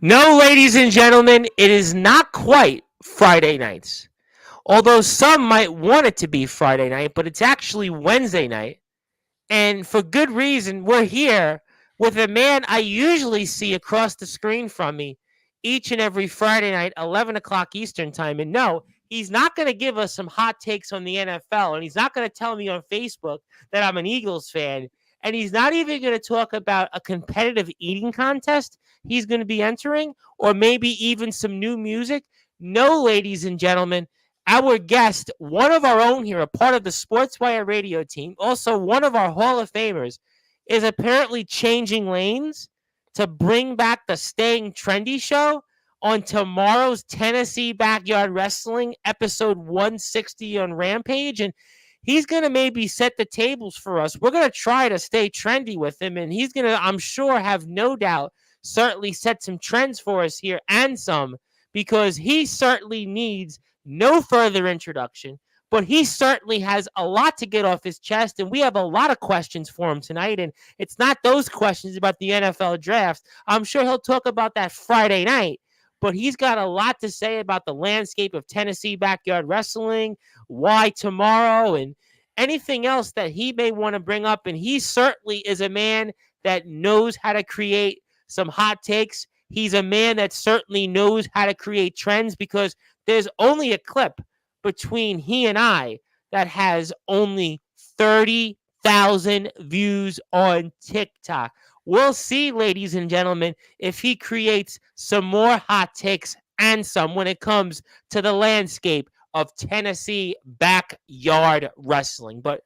No, ladies and gentlemen, it is not quite Friday nights. Although some might want it to be Friday night, but it's actually Wednesday night. And for good reason, we're here with a man I usually see across the screen from me each and every Friday night, 11 o'clock Eastern time. And no, he's not going to give us some hot takes on the NFL. And he's not going to tell me on Facebook that I'm an Eagles fan. And he's not even going to talk about a competitive eating contest he's going to be entering or maybe even some new music. No, ladies and gentlemen, our guest, one of our own here, a part of the Sportswire radio team, also one of our Hall of Famers, is apparently changing lanes to bring back the Staying Trendy show on tomorrow's Tennessee Backyard Wrestling episode 160 on Rampage. And he's going to maybe set the tables for us. We're going to try to stay trendy with him. And he's going to, I'm sure, have no doubt, certainly set some trends for us here and some, because he certainly needs no further introduction, but he certainly has a lot to get off his chest, and we have a lot of questions for him tonight, and it's not those questions about the NFL draft. I'm sure he'll talk about that Friday night, but he's got a lot to say about the landscape of Tennessee Backyard Wrestling, why tomorrow, and anything else that he may want to bring up, and he certainly is a man that knows how to create some hot takes. He's a man that certainly knows how to create trends, because there's only a clip between he and I that has only 30,000 views on TikTok. We'll see, ladies and gentlemen, if he creates some more hot takes and some when it comes to the landscape of Tennessee backyard wrestling. But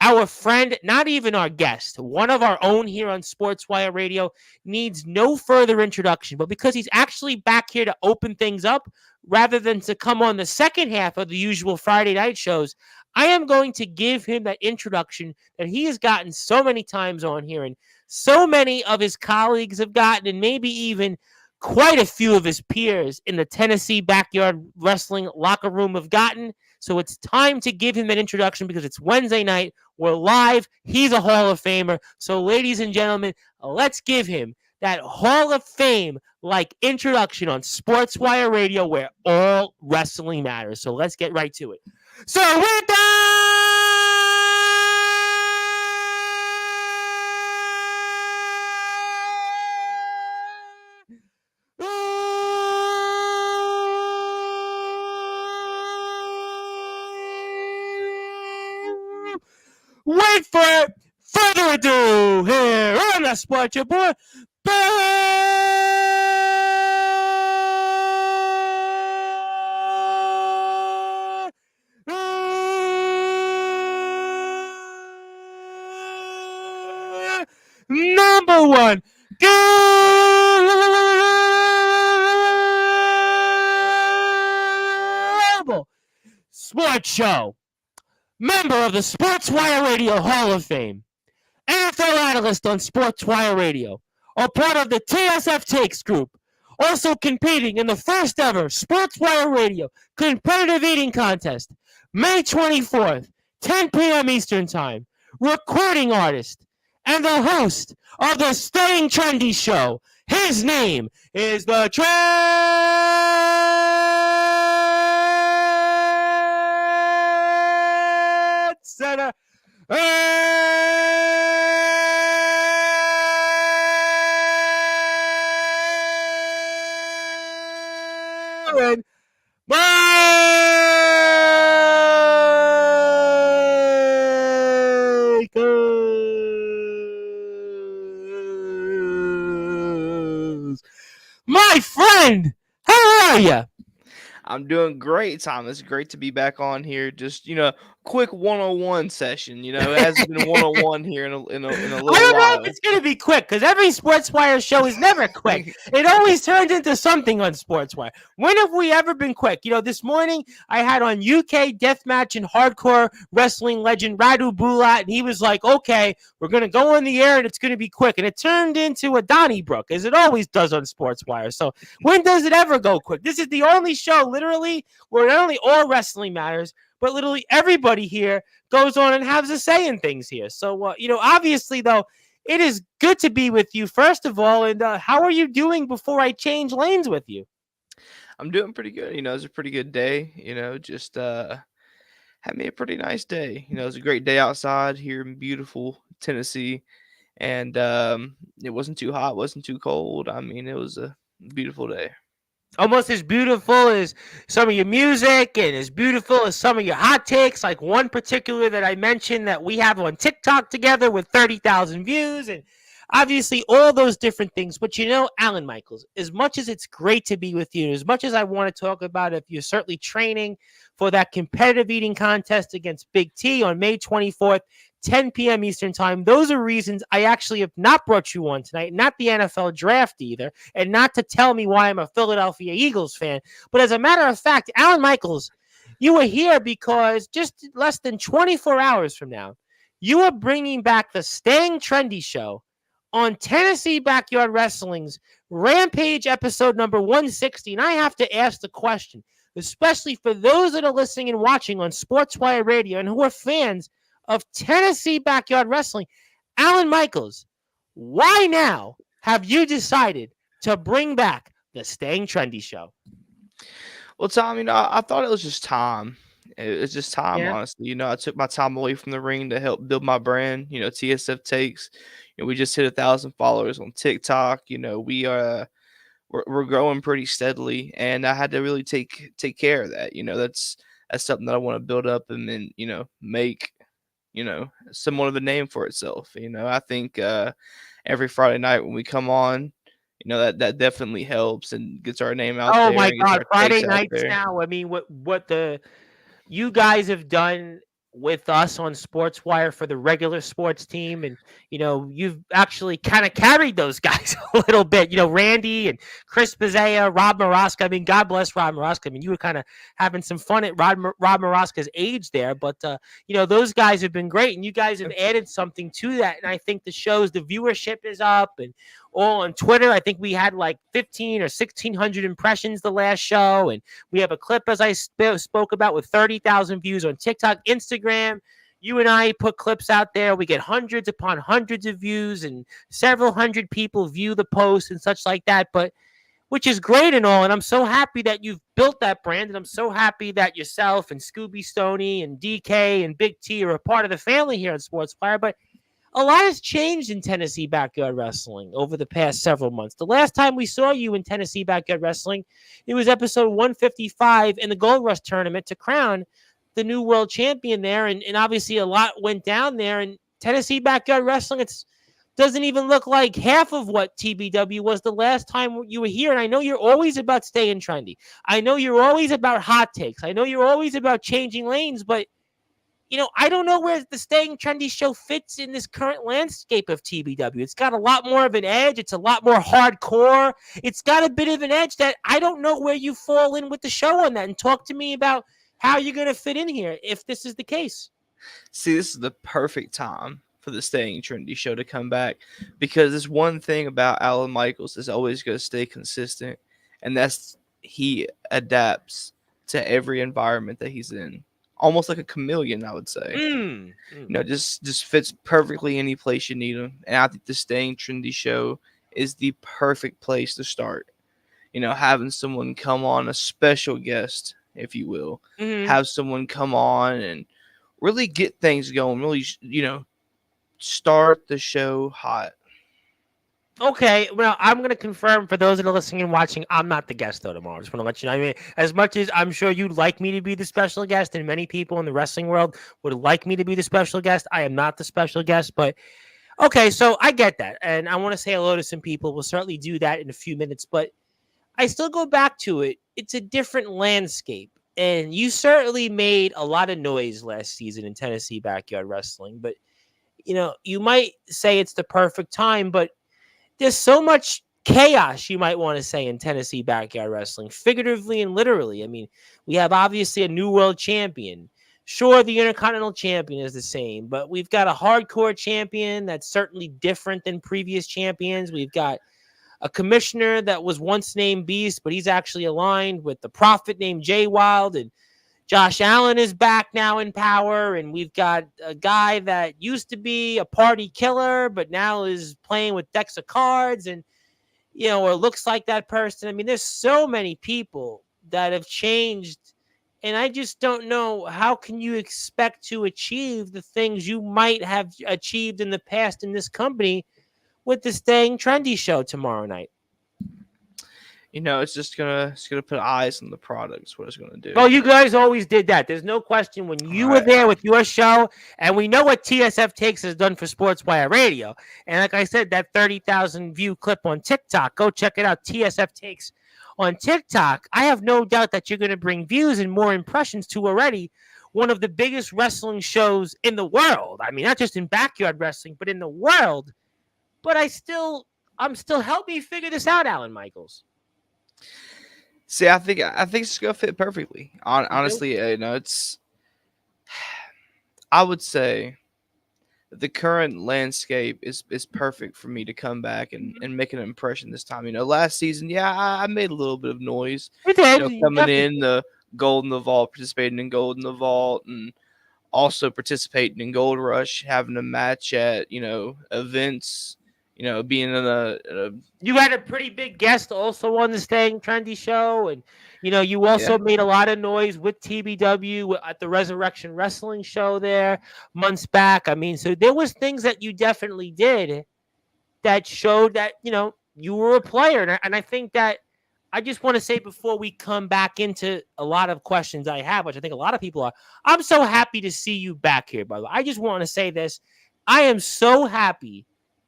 our friend, not even our guest, one of our own here on Sportswire Radio, needs no further introduction. But because he's actually back here to open things up, rather than to come on the second half of the usual Friday night shows, I am going to give him that introduction that he has gotten so many times on here, and so many of his colleagues have gotten, and maybe even quite a few of his peers in the Tennessee Backyard Wrestling locker room have gotten. So it's time to give him an introduction because it's Wednesday night. We're live. He's a Hall of Famer. So, ladies and gentlemen, let's give him that Hall of Fame like introduction on Sportswire Radio, where all wrestling matters. So let's get right to it. So with that, wait for it. Further ado, here on the Sports Report, number one global sports show, member of the Sportswire Radio Hall of Fame, NFL analyst on Sportswire Radio, a part of the TSF Takes group, also competing in the first ever Sportswire Radio competitive eating contest, May 24th, 10 p.m. Eastern Time, recording artist, and the host of the Staying Trendy show. His name is the Trendsetter. And Mikaels. My friend, how are you? I'm doing great, Tom. It's great to be back on here. Just, quick 101 session. It hasn't been 101 here in a little I don't know while. if it's going to be quick, because every Sportswire show is never quick. It always turns into something on Sportswire. When have we ever been quick? This morning I had on UK Deathmatch and Hardcore Wrestling legend Radu Bulat, and he was like, okay, we're going to go on the air and it's going to be quick. And it turned into a Donnybrook, as it always does on Sportswire. So when does it ever go quick? This is the only show, literally, where not only all wrestling matters, but literally everybody here goes on and has a say in things here. So, obviously, though, It is good to be with you, first of all. And how are you doing before I change lanes with you? I'm doing pretty good. It was a pretty good day. Just had me a pretty nice day. It was a great day outside here in beautiful Tennessee, and it wasn't too hot, wasn't too cold. I mean, it was a beautiful day. Almost as beautiful as some of your music and as beautiful as some of your hot takes, like one particular that I mentioned that we have on TikTok together with 30,000 views, and obviously all those different things. But Alan Michaels, as much as it's great to be with you, as much as I want to talk about if you're certainly training for that competitive eating contest against Big T on May 24th, 10 p.m. Eastern Time, those are reasons I actually have not brought you on tonight, not the NFL draft either, and not to tell me why I'm a Philadelphia Eagles fan. But as a matter of fact, Alan Michaels, you are here because just less than 24 hours from now, you are bringing back the Staying Trendy show on Tennessee Backyard Wrestling's Rampage episode number 160. And I have to ask the question, especially for those that are listening and watching on Sportswire Radio and who are fans of Tennessee Backyard Wrestling, Alan Michaels, why now have you decided to bring back the Staying Trendy show? Well, Tom, I thought it was just time. It was just time, Yeah. honestly. I took my time away from the ring to help build my brand. TSF Takes. We just hit 1,000 followers on TikTok. We are we're growing pretty steadily, and I had to really take care of that. That's something that I want to build up and then make somewhat of a name for itself. I think every Friday night when we come on, that definitely helps and gets our name out Oh there my and gets God, our Friday takes out nights there. now. I mean, what the you guys have done with us on Sportswire for the regular sports team, and you've actually kind of carried those guys a little bit. Randy and Chris Pizzea, Rob Maraska. I mean, God bless Rob Maraska. I mean, you were kind of having some fun at Rob Maraska's age there, but those guys have been great, and you guys have added something to that. And I think the viewership is up, and all on Twitter. I think we had like 15 or 1,600 impressions the last show, and we have a clip, as I spoke about, with 30,000 views on TikTok, Instagram. You and I put clips out there. We get hundreds upon hundreds of views, and several hundred people view the post and such like that. But which is great and all. And I'm so happy that you've built that brand, and I'm so happy that yourself and Scooby Stoney and DK and Big T are a part of the family here at Sportsfire. But a lot has changed in Tennessee Backyard Wrestling over the past several months. The last time we saw you in Tennessee Backyard Wrestling, it was episode 155 in the Gold Rush tournament to crown the new world champion there. And obviously a lot went down there. And Tennessee Backyard Wrestling, it doesn't even look like half of what TBW was the last time you were here. And I know you're always about staying trendy. I know you're always about hot takes. I know you're always about changing lanes, but I don't know where the Staying Trendy show fits in this current landscape of TBW. It's got a lot more of an edge. It's a lot more hardcore. It's got a bit of an edge that I don't know where you fall in with the show on that. And talk to me about how you're going to fit in here if this is the case. See, this is the perfect time for the Staying Trendy show to come back, because there's one thing about Alan Michaels that's always going to stay consistent, and that's he adapts to every environment that he's in. Almost like a chameleon, I would say. Just fits perfectly any place you need him. And I think the Staying Trendy show is the perfect place to start. Having someone come on, a special guest, if you will, have someone come on and really get things going, really, start the show hot. Okay, well, I'm going to confirm for those that are listening and watching, I'm not the guest, though, tomorrow. I just want to let you know. I mean, as much as I'm sure you'd like me to be the special guest, and many people in the wrestling world would like me to be the special guest, I am not the special guest. But, okay, so I get that. And I want to say hello to some people. We'll certainly do that in a few minutes. But I still go back to it. It's a different landscape. And you certainly made a lot of noise last season in Tennessee Backyard Wrestling. But, you might say it's the perfect time, but there's so much chaos, you might want to say, in Tennessee Backyard Wrestling, figuratively and literally. I mean, we have obviously a new world champion. Sure, the Intercontinental champion is the same, but we've got a hardcore champion that's certainly different than previous champions. We've got a commissioner that was once named Beast, but he's actually aligned with the prophet named Jay Wild. And Josh Allen is back now in power, and we've got a guy that used to be a party killer, but now is playing with decks of cards, and or looks like that person. I mean, there's so many people that have changed, and I just don't know how can you expect to achieve the things you might have achieved in the past in this company with the Staying Trendy show tomorrow night. It's gonna put eyes on the product. Is what it's gonna do. Oh, you guys always did that. There's no question when All you were right. there with your show, and we know what TSF Takes has done for Sportswire Radio. And like I said, that 30,000 view clip on TikTok, go check it out. TSF Takes on TikTok. I have no doubt that you're going to bring views and more impressions to already one of the biggest wrestling shows in the world. I mean, not just in backyard wrestling, but in the world. But I'm still help me figure this out, Alan Michaels. See, I think it's gonna fit perfectly. Honestly, it's. I would say the current landscape is perfect for me to come back and make an impression this time. Last season, yeah, I made a little bit of noise. You did. Coming in the Gold in the Vault, participating in Gold in the Vault, and also participating in Gold Rush, having a match at events. Being in a you had a pretty big guest also on the Staying Trendy show, and you also made a lot of noise with TBW at the Resurrection Wrestling show there months back. I mean, so there was things that you definitely did that showed that you were a player, and I think that I just want to say before we come back into a lot of questions I have, which I think a lot of people are, I'm so happy to see you back here, by the way. I just want to say this. I am so happy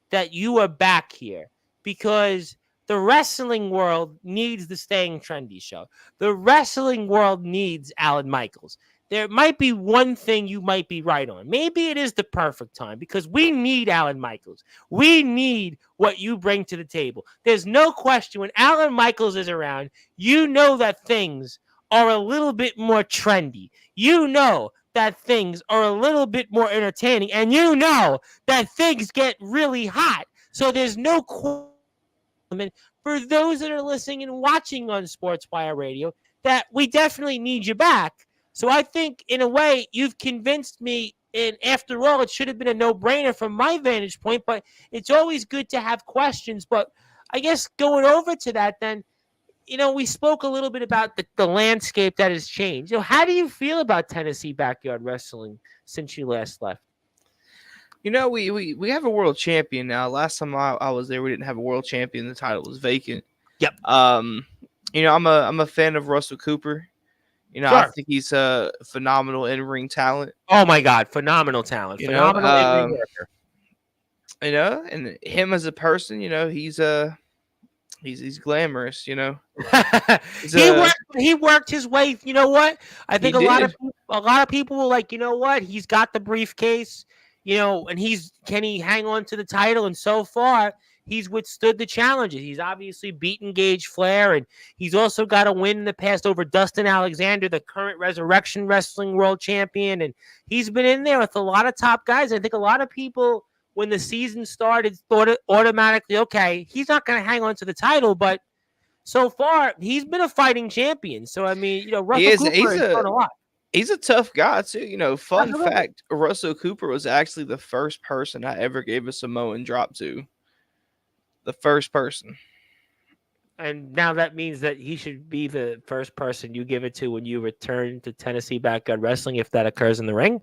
that you are back here because the wrestling world needs the Staying Trendy show. The wrestling world needs Alan Michaels. There might be one thing you might be right on. Maybe it is the perfect time because we need Alan Michaels. We need what you bring to the table. There's no question when Alan Michaels is around, you know that things are a little bit more trendy. You know that things are a little bit more entertaining, and you know that things get really hot. So there's no question for those that are listening and watching on Sportswire Radio that we definitely need you back. So I think, in a way, you've convinced me, and after all, it should have been a no-brainer from my vantage point, but it's always good to have questions. But I guess going over to that then, we spoke a little bit about the landscape that has changed. How do you feel about Tennessee backyard wrestling since you last left? We have a world champion now. Last time I was there, we didn't have a world champion. The title was vacant. Yep. I'm a fan of Russell Cooper. Sure. I think he's a phenomenal in-ring talent. Oh my God, phenomenal talent, phenomenal in-ring worker. And him as a person, he's glamorous. He worked his way. You know what? I think a lot of people were like, you know what? He's got the briefcase. And can he hang on to the title? And so far, he's withstood the challenges. He's obviously beaten Gage Flair, and he's also got a win in the past over Dustin Alexander, the current Resurrection Wrestling World Champion. And he's been in there with a lot of top guys. I think a lot of people, when the season started, thought it automatically, okay, he's not going to hang on to the title, but so far, he's been a fighting champion. So, I mean, Russell Cooper has done a lot. He's a tough guy, too. Fun fact, Russell Cooper was actually the first person I ever gave a Samoan drop to. The first person. And now that means that he should be the first person you give it to when you return to Tennessee backyard wrestling, if that occurs in the ring.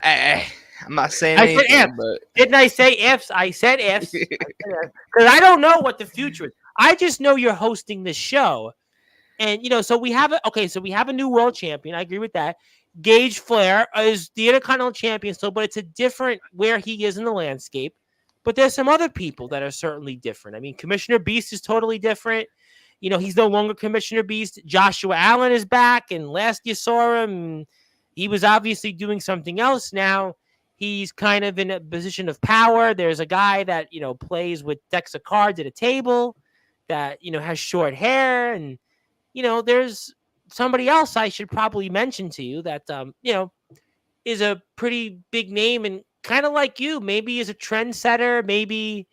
I'm not saying anything, but... Didn't I say ifs? I said ifs. Because I don't know what the future is. I just know you're hosting the show. And, so we have a new world champion. I agree with that. Gage Flair is the Intercontinental champion still, but it's a different where he is in the landscape. But there's some other people that are certainly different. I mean, Commissioner Beast is totally different. He's no longer Commissioner Beast. Joshua Allen is back, and last you saw him, he was obviously doing something else. Now he's kind of in a position of power. There's a guy that, plays with decks of cards at a table that, has short hair, and there's somebody else I should probably mention to you that, is a pretty big name and kind of like you, maybe is a trendsetter, maybe,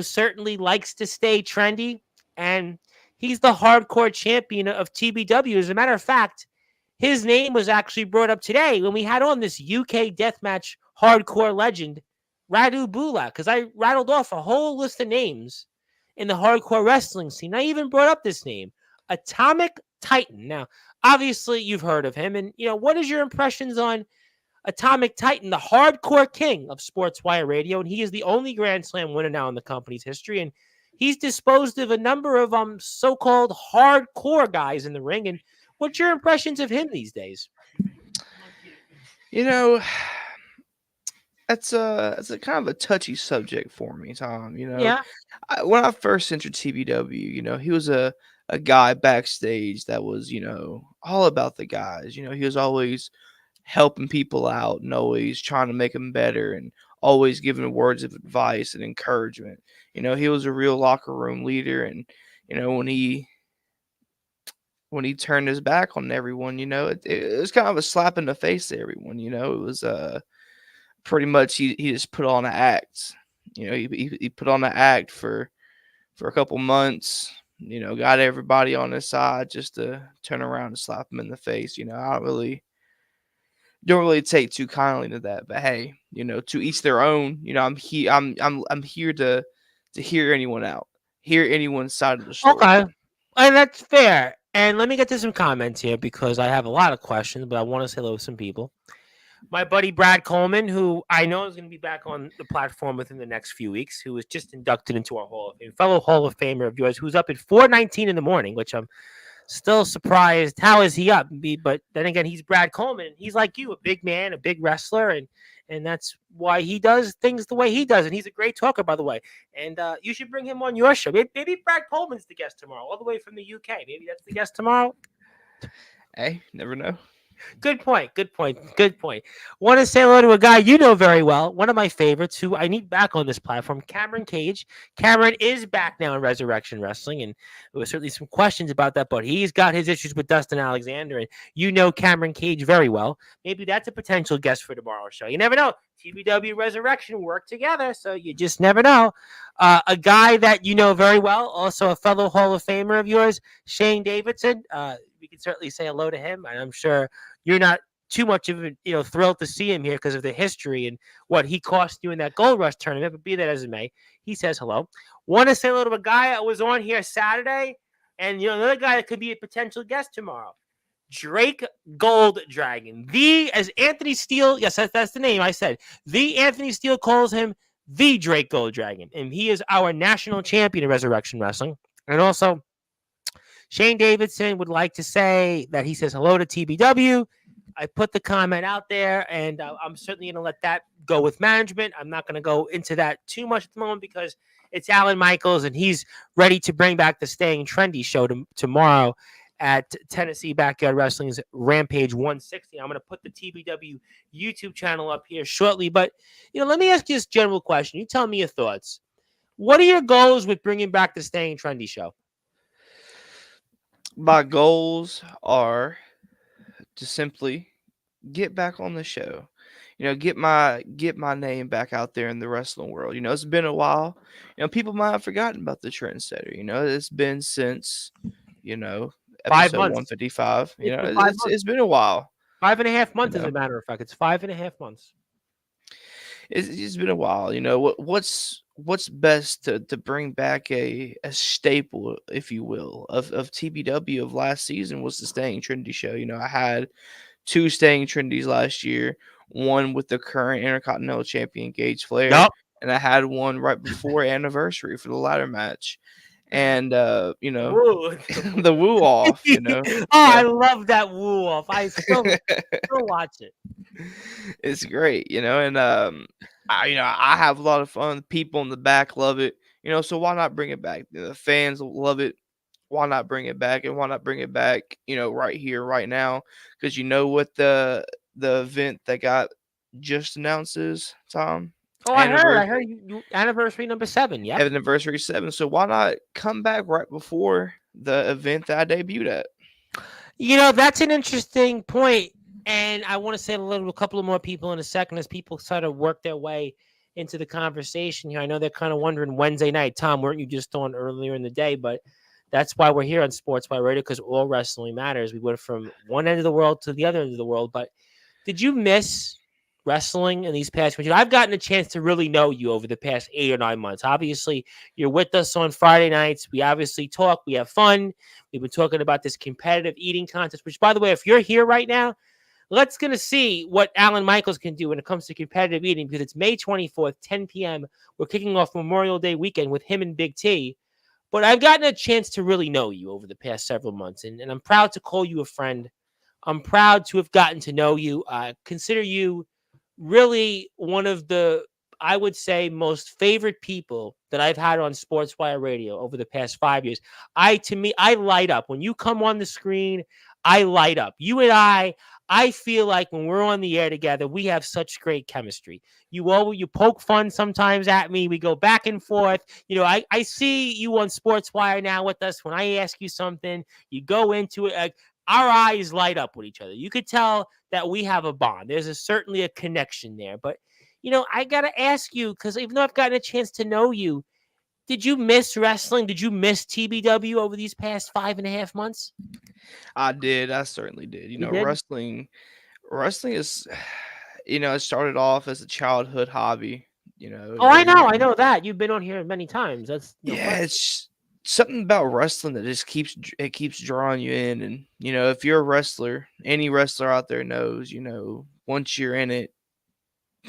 certainly likes to stay trendy. And he's the hardcore champion of TBW. As a matter of fact, his name was actually brought up today when we had on this UK deathmatch hardcore legend, Radu Bula, because I rattled off a whole list of names in the hardcore wrestling scene. I even brought up this name, Atomic Titan. Now, obviously, you've heard of him, and what is your impressions on Atomic Titan, the hardcore king of Sportswire Radio, and he is the only Grand Slam winner now in the company's history, and he's disposed of a number of so-called hardcore guys in the ring. And what's your impressions of him these days? You know, it's a kind of a touchy subject for me, Tom. Yeah. When I first entered TBW, he was a guy backstage that was, all about the guys. He was always helping people out and always trying to make them better and always giving words of advice and encouragement. He was a real locker room leader, and when he turned his back on everyone, it was kind of a slap in the face to everyone. It was pretty much he just put on an act. He put on an act for a couple months. Got everybody on his side just to turn around and slap him in the face. I don't really take too kindly to that, but hey, to each their own. I'm here to hear anyone out, hear anyone's side of the story. Okay, and that's fair. And let me get to some comments here because I have a lot of questions, but I want to say hello to some people. My buddy Brad Coleman, who I know is going to be back on the platform within the next few weeks, who was just inducted into our Hall of Fame, fellow Hall of Famer of yours, who's up at 4:19 in the morning, which I'm still surprised. How is he up? But then again, he's Brad Coleman. He's like you, a big man, a big wrestler, and that's why he does things the way he does. And he's a great talker, by the way. And you should bring him on your show. Maybe Brad Coleman's the guest tomorrow, all the way from the UK. Maybe that's the guest tomorrow. Hey, never know. Good point. Want to say hello to a guy you know very well, one of my favorites, who I need back on this platform, Cameron Cage. Cameron is back now in Resurrection Wrestling, and there was certainly some questions about that, but he's got his issues with Dustin Alexander, and you know Cameron Cage very well. Maybe that's a potential guest for tomorrow's show. You never know. TBW Resurrection work together, so you just never know. A guy that you know very well, also a fellow Hall of Famer of yours, Shane Davidson. We can certainly say hello to him, and I'm sure you're not too much of a thrilled to see him here because of the history and what he cost you in that Gold Rush tournament. But be that as it may, he says hello. Want to say hello to a guy that was on here Saturday, and another guy that could be a potential guest tomorrow, Drake Gold Dragon. As Anthony Steele, yes, that's the name I said. The Anthony Steele calls him the Drake Gold Dragon, and he is our national champion of Resurrection Wrestling. And also, Shane Davidson would like to say that he says hello to TBW. I put the comment out there, and I'm certainly going to let that go with management. I'm not going to go into that too much at the moment because it's Alan Michaels, and he's ready to bring back the Staying Trendy show tomorrow at Tennessee Backyard Wrestling's Rampage 160. I'm going to put the TBW YouTube channel up here shortly. But, let me ask you this general question. You tell me your thoughts. What are your goals with bringing back the Staying Trendy show? My goals are to simply get back on the show. Get my name back out there in the wrestling world. It's been a while. People might have forgotten about the Trendsetter. It's been since, episode 155. It's been a while. 5.5 months, as a matter of fact. It's 5.5 months. It's been a while. What's best to bring back a staple, if you will, of TBW of last season was the Staying Trendy show. I had 2 Staying Trendies last year, one with the current Intercontinental Champion Gage Flair, and I had one right before Anniversary for the ladder match. And woo. the woo off, I love that woo off. I still watch it. It's great, and I have a lot of fun. People in the back love it, so why not bring it back? The fans love it. Why not bring it back? And why not bring it back, right here, right now? Because what the event that got just announced is, Tom? Oh, I heard you Anniversary number 7, yeah. Anniversary 7. So why not come back right before the event that I debuted at? That's an interesting point. And I want to say a couple of more people in a second as people sort of work their way into the conversation here. I know they're kind of wondering Wednesday night. Tom, weren't you just on earlier in the day? But That's why we're here on Sportswire Radio, because all wrestling matters. We went from one end of the world to the other end of the world. But did you miss wrestling in these past months? I've gotten a chance to really know you over the past 8 or 9 months. Obviously, you're with us on Friday nights. We obviously talk. We have fun. We've been talking about this competitive eating contest, which, by the way, if you're here right now, let's gonna see what Alan Michaels can do when it comes to competitive eating, because it's May 24th, 10 p.m. We're kicking off Memorial Day weekend with him and Big T. But I've gotten a chance to really know you over the past several months, and I'm proud to call you a friend. I'm proud to have gotten to know you. I consider you really one of the, I would say, most favorite people that I've had on Sportswire Radio over the past 5 years. To me, I light up when you come on the screen. I light up. You and I feel like when we're on the air together, we have such great chemistry. You poke fun sometimes at me. We go back and forth. I see you on Sportswire now with us. When I ask you something, you go into it. Our eyes light up with each other. You could tell that we have a bond. Certainly a connection there. But I gotta ask you, because even though I've gotten a chance to know you, did you miss wrestling? Did you miss TBW over these past 5.5 months? I did. I certainly did. You did? Wrestling is, it started off as a childhood hobby. Oh, I know. And I know that. You've been on here many times. That's no yeah, question. it's something about wrestling that just keeps drawing you in. And if you're a wrestler, any wrestler out there knows, once you're in it,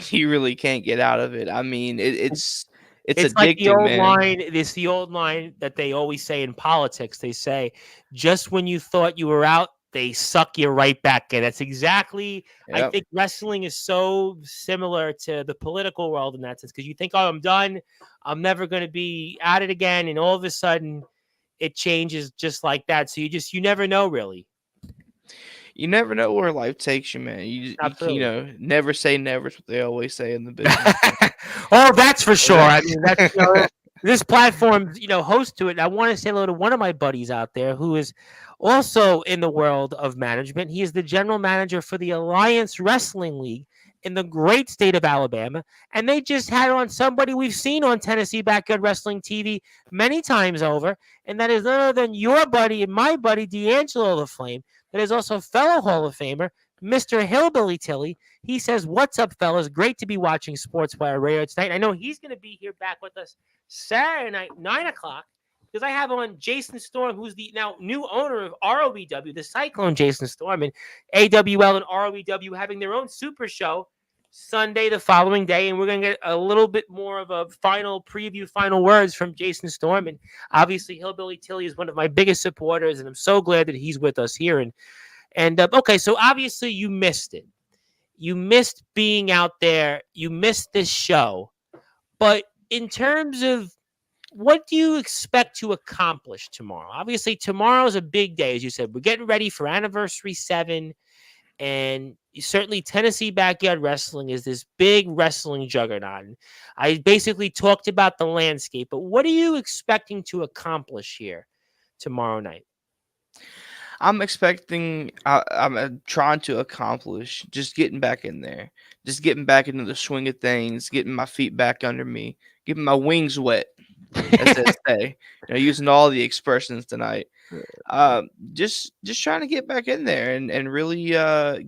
you really can't get out of it. I mean, it's It's like the addicting, old man. line. It's the old line that they always say in politics. They say, just when you thought you were out, they suck you right back in. That's exactly, I Yep. think wrestling is so similar to the political world in that sense. Because you think, oh, I'm done. I'm never going to be at it again. And all of a sudden, it changes just like that. So you never know, really. You never know where life takes you, man. Absolutely. Never say never is what they always say in the business. Oh, that's for sure. Yeah. I mean, this platform, host to it. I want to say hello to one of my buddies out there who is also in the world of management. He is the general manager for the Alliance Wrestling League in the great state of Alabama. And they just had on somebody we've seen on Tennessee Backyard Wrestling TV many times over. And that is none other than your buddy and my buddy, D'Angelo the Flame, that is also fellow Hall of Famer, Mr. Hillbilly Tilly. He says, "What's up, fellas? Great to be watching Sportswire Radio tonight. I know he's going to be here back with us Saturday night, 9 o'clock, because I have on Jason Storm, who's the now new owner of ROEW, the Cyclone Jason Storm, and AWL and ROEW having their own super show Sunday the following day. And we're going to get a little bit more of a final preview, final words from Jason Storm. And obviously, Hillbilly Tilly is one of my biggest supporters, and I'm so glad that he's with us here. And okay, so obviously you missed it. You missed being out there. You missed this show. But in terms of what do you expect to accomplish tomorrow? Obviously, tomorrow's a big day, as you said. We're getting ready for Anniversary 7. And certainly Tennessee Backyard Wrestling is this big wrestling juggernaut. And I basically talked about the landscape. But what are you expecting to accomplish here tomorrow night? I'm trying to accomplish just getting back in there, just getting back into the swing of things, getting my feet back under me, getting my wings wet, as they say. Using all the expressions tonight. Just trying to get back in there and really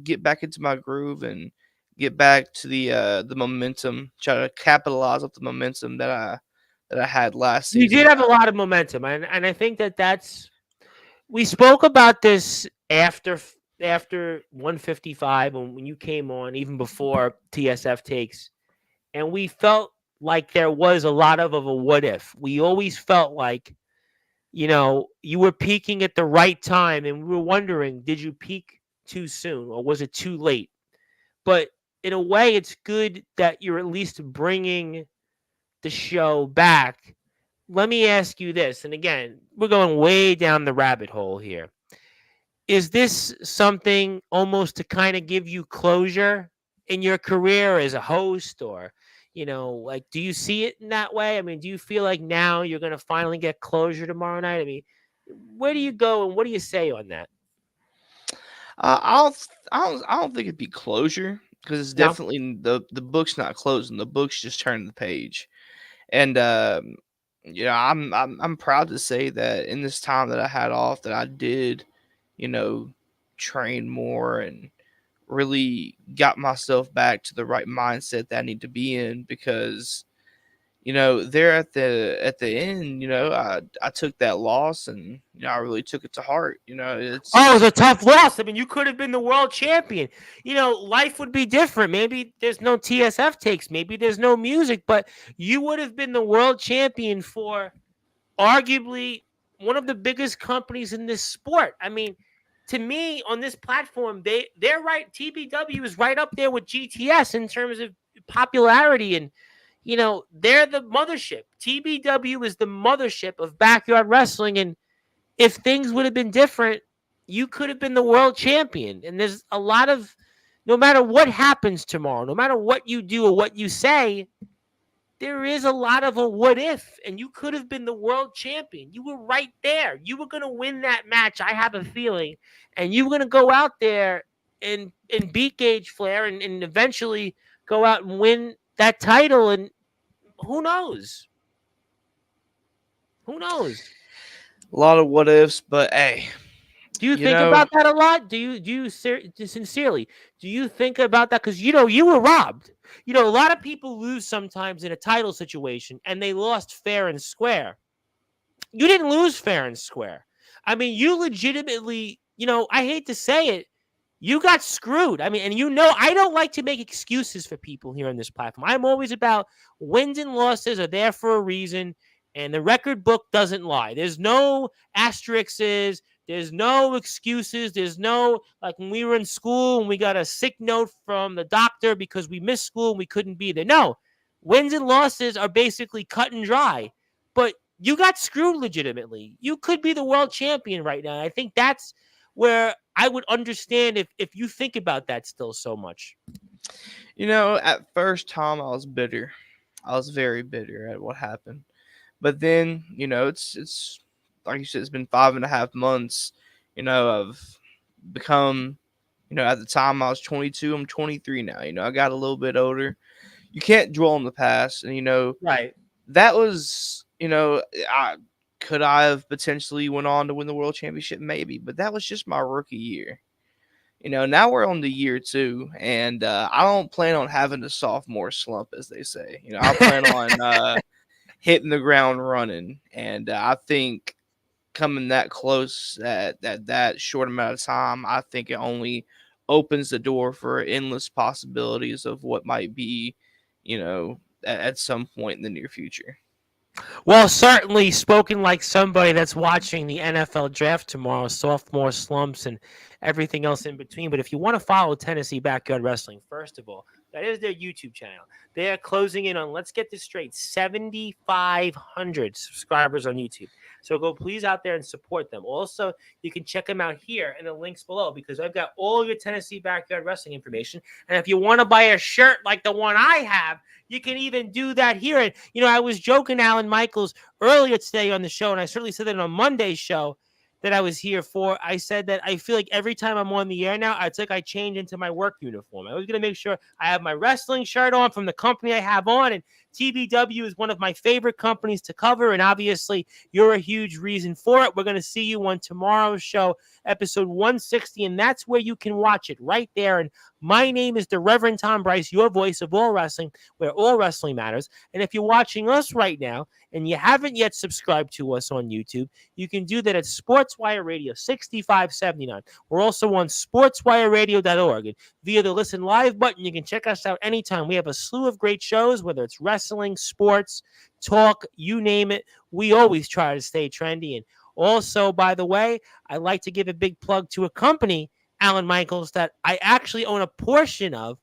get back into my groove and get back to the momentum. Try to capitalize off the momentum that I had last You season. did have a lot of momentum, and I think that's. We spoke about this after 155 when you came on, even before TSF takes, and we felt like there was a lot of a what if. We always felt like, you were peaking at the right time, and we were wondering, did you peak too soon or was it too late? But in a way, it's good that you're at least bringing the show back. Let me ask you this, and again, we're going way down the rabbit hole here. Is this something almost to kind of give you closure in your career as a host, or like, do you see it in that way? I mean, do you feel like now you're going to finally get closure tomorrow night? I mean, where do you go and what do you say on that? I don't think it'd be closure because it's No. definitely the book's not closing. The book's just turning the page, and I'm proud to say that in this time that I had off, that I did, you know, train more and really got myself back to the right mindset that I need to be in, because there at the end, I took that loss, and I really took it to heart. Oh, it was It's a tough loss. I mean, you could have been the world champion. Life would be different. Maybe there's no TSF takes. Maybe there's no music, but you would have been the world champion for arguably one of the biggest companies in this sport. I mean, to me, on this platform, they're right. TBW is right up there with GTS in terms of popularity, and they're the mothership. TBW is the mothership of backyard wrestling, and if things would have been different, you could have been the world champion. And there's a lot of, no matter what happens tomorrow, no matter what you do or what you say, there is a lot of a what if, and you could have been the world champion. You were right there. You were going to win that match, I have a feeling, and you were going to go out there and beat Gage Flair and eventually go out and win that title. And who knows? Who knows? a lot of what ifs, but hey, Do you you think know, about that a lot? Sincerely, do you think about that? Because you were robbed. A lot of people lose sometimes in a title situation, and they lost fair and square. You didn't lose fair and square. I mean, you legitimately, I hate to say it, you got screwed. I mean, and I don't like to make excuses for people here on this platform. I'm always about wins and losses are there for a reason, and the record book doesn't lie. There's no asterisks. There's no excuses. There's no, like when we were in school and we got a sick note from the doctor because we missed school and we couldn't be there. No, wins and losses are basically cut and dry. But you got screwed legitimately. You could be the world champion right now. I think that's where I would understand if you think about that still so much. at first, Tom, I was bitter. I was very bitter at what happened. But then, it's like you said, it's been 5.5 months. I've become, at the time I was 22, I'm 23 now. I got a little bit older. You can't dwell on the past, and Right. that was, I have potentially went on to win the world championship, maybe, but that was just my rookie year. Now we're on the year two, and I don't plan on having a sophomore slump, as they say. I plan on hitting the ground running, and I think coming that close at that short amount of time, I think it only opens the door for endless possibilities of what might be, at some point in the near future. Well, certainly spoken like somebody that's watching the NFL draft tomorrow, sophomore slumps and everything else in between. But if you want to follow Tennessee Backyard Wrestling, first of all, that is their YouTube channel. They are closing in on, let's get this straight, 7,500 subscribers on YouTube. So go please out there and support them. Also, you can check them out here in the links below because I've got all your Tennessee Backyard Wrestling information. And if you want to buy a shirt like the one I have, you can even do that here. And, I was joking, Alan Michaels, earlier today on the show, and I certainly said that on Monday's show that I was here for. I said that I feel like every time I'm on the air now, it's like I change into my work uniform. I was going to make sure I have my wrestling shirt on from the company I have on, and TBW is one of my favorite companies to cover, and obviously you're a huge reason for it. We're going to see you on tomorrow's show, episode 160, and that's where you can watch it right there. And my name is the Reverend Tom Bryce, your voice of all wrestling, where all wrestling matters. And if you're watching us right now and you haven't yet subscribed to us on YouTube, you can do that at Sportswire Radio 6579. We're also on sportswireradio.org. And via the Listen Live button, you can check us out anytime. We have a slew of great shows, whether it's wrestling, sports, talk, you name it. We always try to stay trendy. And also, by the way, I like to give a big plug to a company, Alan Michaels, that I actually own a portion of,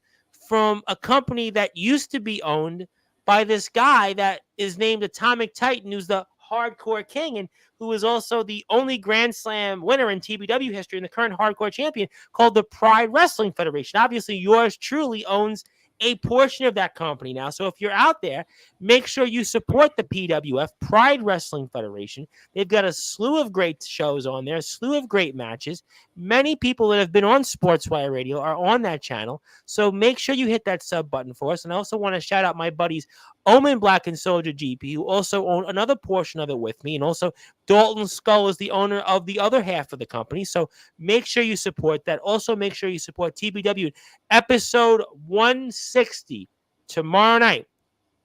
from a company that used to be owned by this guy that is named Atomic Titan, who's the Hardcore King and who is also the only Grand Slam winner in TBW history and the current Hardcore champion, called the Pride Wrestling Federation. Obviously, yours truly owns a portion of that company now. So if you're out there, make sure you support the PWF, Pride Wrestling Federation. They've got a slew of great shows on there, a slew of great matches. Many people that have been on Sportswire Radio are on that channel. So make sure you hit that sub button for us. And I also want to shout out my buddies Omen Black and Soldier GP, who also own another portion of it with me. And also Dalton Skull is the owner of the other half of the company. So make sure you support that. Also make sure you support TBW episode 160 tomorrow night,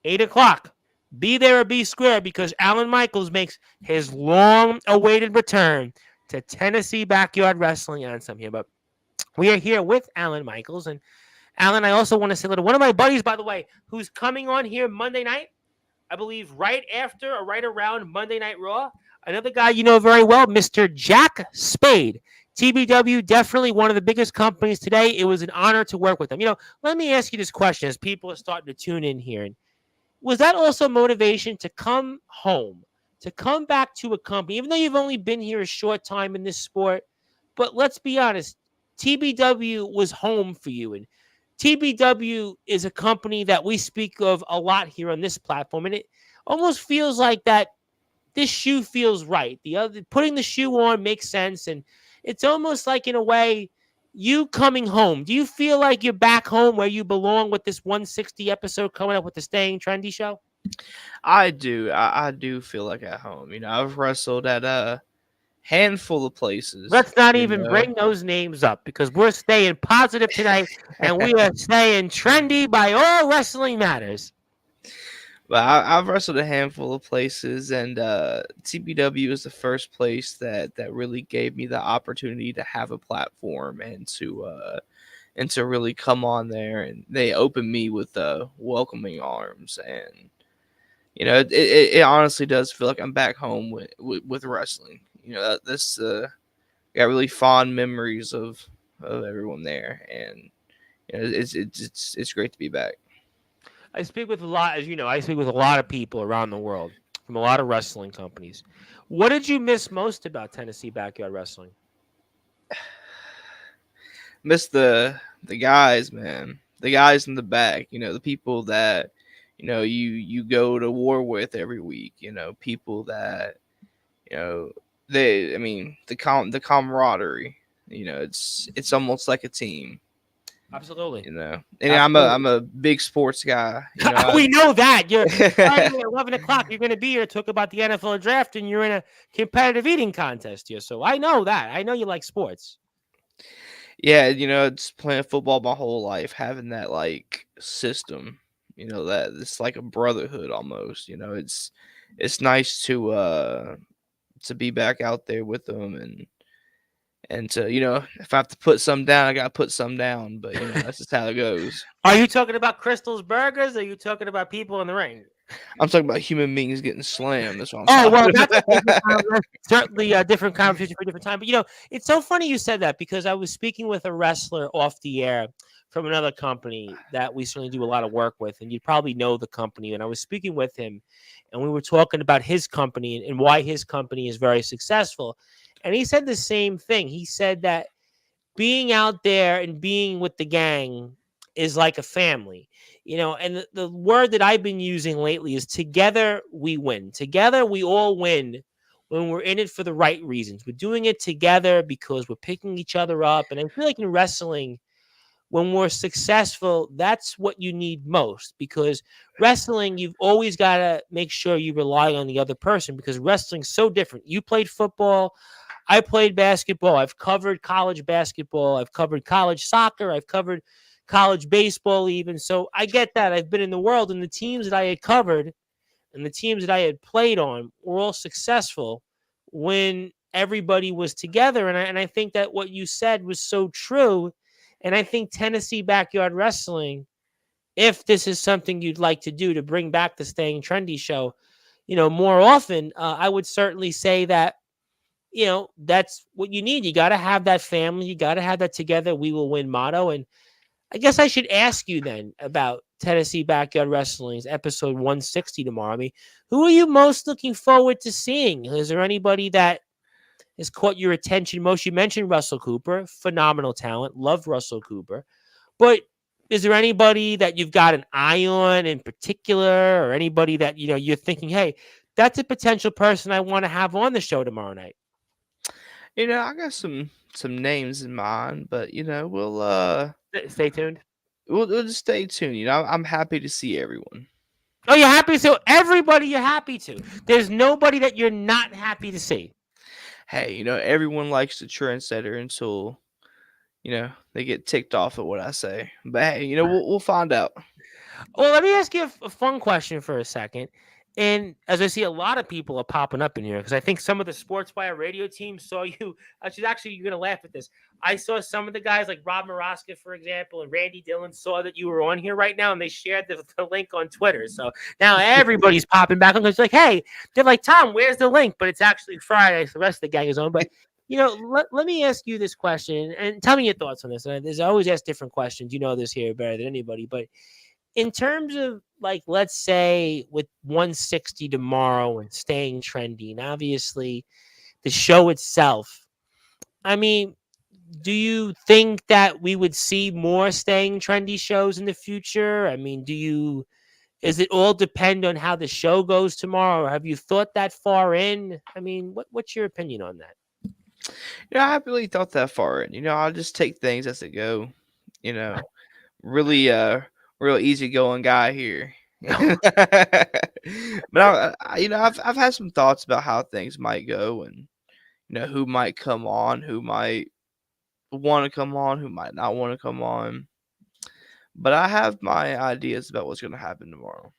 8 o'clock. Be there or be square, because Alan Michaels makes his long-awaited return to Tennessee Backyard Wrestling. And I'm here, but we are here with Alan Michaels. And Alan, I also want to say that one of my buddies, by the way, who's coming on here Monday night, I believe right after or right around Monday Night Raw, another guy you know very well, Mr. Jack Spade. TBW, definitely one of the biggest companies today. It was an honor to work with them. Let me ask you this question as people are starting to tune in here. And was that also motivation to come home, to come back to a company, even though you've only been here a short time in this sport? But let's be honest, TBW was home for you. And TBW is a company that we speak of a lot here on this platform. And it almost feels like that this shoe feels right. The other putting the shoe on makes sense, and it's almost like in a way you coming home. Do you feel like you're back home where you belong with this 160 episode coming up with the Staying Trendy show? I do. I do feel like at home. I've wrestled at a handful of places. Let's not even bring those names up, because we're staying positive tonight and we are staying trendy by all wrestling matters. But I've wrestled a handful of places, and TBW is the first place that really gave me the opportunity to have a platform and to really come on there. And they opened me with welcoming arms, and it honestly does feel like I'm back home with wrestling. That's got really fond memories of everyone there, and it's great to be back. I speak with a lot, as you know, I speak with a lot of people around the world from a lot of wrestling companies. What did you miss most about Tennessee Backyard Wrestling? Miss the guys, man. The guys in the back. The people that you go to war with every week. People that the camaraderie. It's almost like a team. Absolutely. And Absolutely. I'm a big sports guy. We know that. You're Friday at 11 o'clock. You're going to be here to talk about the NFL draft, and you're in a competitive eating contest here. So I know that. I know you like sports. Yeah, just playing football my whole life, having that like system. That it's like a brotherhood almost. It's nice to be back out there with them, and to, if I have to put some down, I got to put some down. But, that's just how it goes. Are you talking about Crystal's Burgers, or are you talking about people in the ring? I'm talking about human beings getting slammed. That's what I'm talking about. That's certainly a different conversation for a different time. But, it's so funny you said that, because I was speaking with a wrestler off the air from another company that we certainly do a lot of work with. And you probably know the company. And I was speaking with him, and we were talking about his company and why his company is very successful. And he said the same thing. He said that being out there and being with the gang is like a family, and the word that I've been using lately is together we win. Together we all win when we're in it for the right reasons. We're doing it together because we're picking each other up. And I feel like in wrestling, when we're successful, that's what you need most, because wrestling, you've always got to make sure you rely on the other person, because wrestling's so different. You played football. I played basketball. I've covered college basketball. I've covered college soccer. I've covered college baseball even. So I get that. I've been in the world, and the teams that I had covered and the teams that I had played on were all successful when everybody was together. And I think that what you said was so true. And I think Tennessee Backyard Wrestling, if this is something you'd like to do to bring back the Staying Trendy show, more often, I would certainly say that, that's what you need. You got to have that family. You got to have that together we will win motto. And I guess I should ask you then about Tennessee Backyard Wrestling's episode 160 tomorrow. I mean, who are you most looking forward to seeing? Is there anybody that has caught your attention most? You mentioned Russell Cooper, phenomenal talent. Love Russell Cooper. But Is there anybody that you've got an eye on in particular, or anybody that you're thinking, hey, that's a potential person I want to have on the show tomorrow night? I got some names in mind, but Stay tuned. we'll just stay tuned. I'm happy to see everyone. Oh, you're happy to see everybody you're happy to. There's nobody that you're not happy to see. Hey, everyone likes the trendsetter until they get ticked off at what I say. But hey, we'll find out. Well, let me ask you a fun question for a second. And as I see, a lot of people are popping up in here because I think some of the Sportswire radio teams saw you. Actually, you're going to laugh at this. I saw some of the guys like Rob Maraska, for example, and Randy Dillon saw that you were on here right now, and they shared the link on Twitter. So now everybody's popping back on. It's like, hey, they're like, Tom, where's the link? But it's actually Friday, so the rest of the gang is on. But let me ask you this question and tell me your thoughts on this. And I always ask different questions. You know this here better than anybody, but in terms of, like, let's say with 160 tomorrow and staying trendy, and obviously the show itself, I mean, do you think that we would see more staying trendy shows in the future? I mean, is it all depend on how the show goes tomorrow, or have you thought that far in? I mean, what's your opinion on that? I haven't really thought that far in. I'll just take things as they go. You know, really real easygoing guy here. But I've had some thoughts about how things might go, and who might come on, who might want to come on, who might not want to come on. But I have my ideas about what's going to happen tomorrow.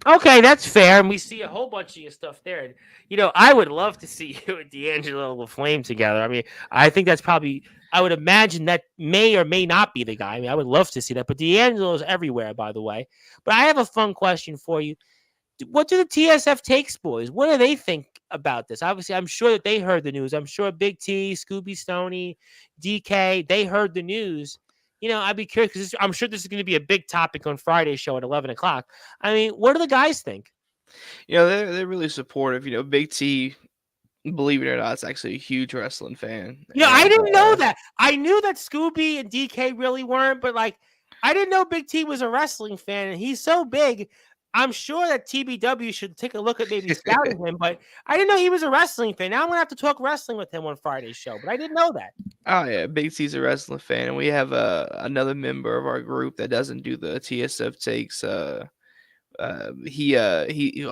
Okay, that's fair, and we see a whole bunch of your stuff there. And I would love to see you and D'Angelo LaFlame together. I mean, I think that's probably. I would imagine that may or may not be the guy. I mean, I would love to see that. But D'Angelo's everywhere, by the way. But I have a fun question for you. What do the TSF Takes boys? What do they think about this? Obviously, I'm sure that they heard the news. I'm sure Big T, Scooby Stoney, DK, they heard the news. I'd be curious because I'm sure this is going to be a big topic on Friday's show at 11 o'clock. I mean, what do the guys think? They're really supportive. Big T, believe it or not, is actually a huge wrestling fan. I didn't know that. I knew that Scooby and DK really weren't, but I didn't know Big T was a wrestling fan, and he's so big. I'm sure that TBW should take a look at maybe scouting him, but I didn't know he was a wrestling fan. Now I'm gonna have to talk wrestling with him on Friday's show, but I didn't know that. Oh yeah, Big T's a wrestling fan, and we have another member of our group that doesn't do the TSF Takes. I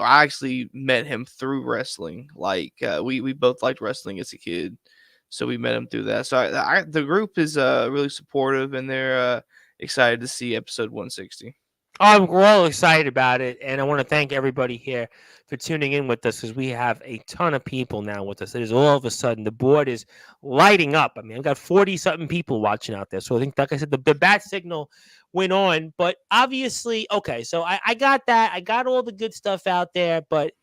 actually met him through wrestling. Like we both liked wrestling as a kid, so we met him through that. So the group is really supportive, and they're excited to see episode 160. We're all excited about it, and I want to thank everybody here for tuning in with us because we have a ton of people now with us. It is all of a sudden the board is lighting up. I mean, I've got 40-something people watching out there. So I think, like I said, the bat signal went on. But obviously, okay, so I got that. I got all the good stuff out there, but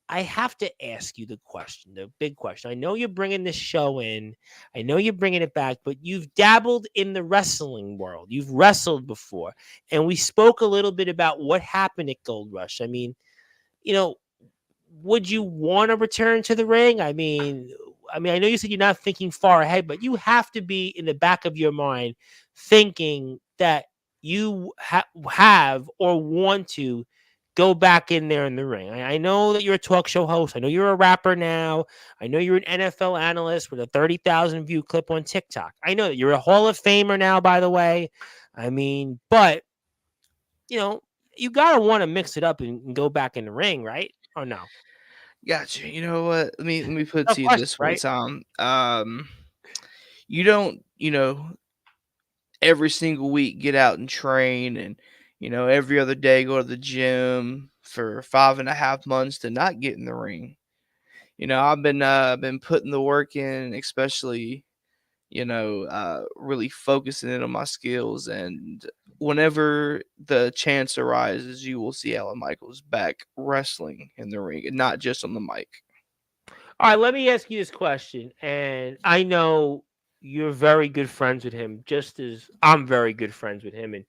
I have to ask you the question, the big question. I know you're bringing this show in. I know you're bringing it back, but you've dabbled in the wrestling world. You've wrestled before. And we spoke a little bit about what happened at Gold Rush. I mean, would you want to return to the ring? I mean, I know you said you're not thinking far ahead, but you have to be in the back of your mind thinking that you have or want to go back in there in the ring. I know that you're a talk show host. I know you're a rapper now. I know you're an NFL analyst with a 30,000 view clip on TikTok. I know that you're a Hall of Famer now, by the way. I mean, but, you got to want to mix it up and go back in the ring, right? Or no? Gotcha. You know what? Let me put it Tough to you question, this way, right? Tom. You don't, every single week get out and train, and every other day go to the gym for 5.5 months to not get in the ring. I've been putting the work in, especially really focusing in on my skills, and whenever the chance arises, you will see Alan Michaels back wrestling in the ring and not just on the mic. All right, let me ask you this question. And I know you're very good friends with him, just as I'm very good friends with him. And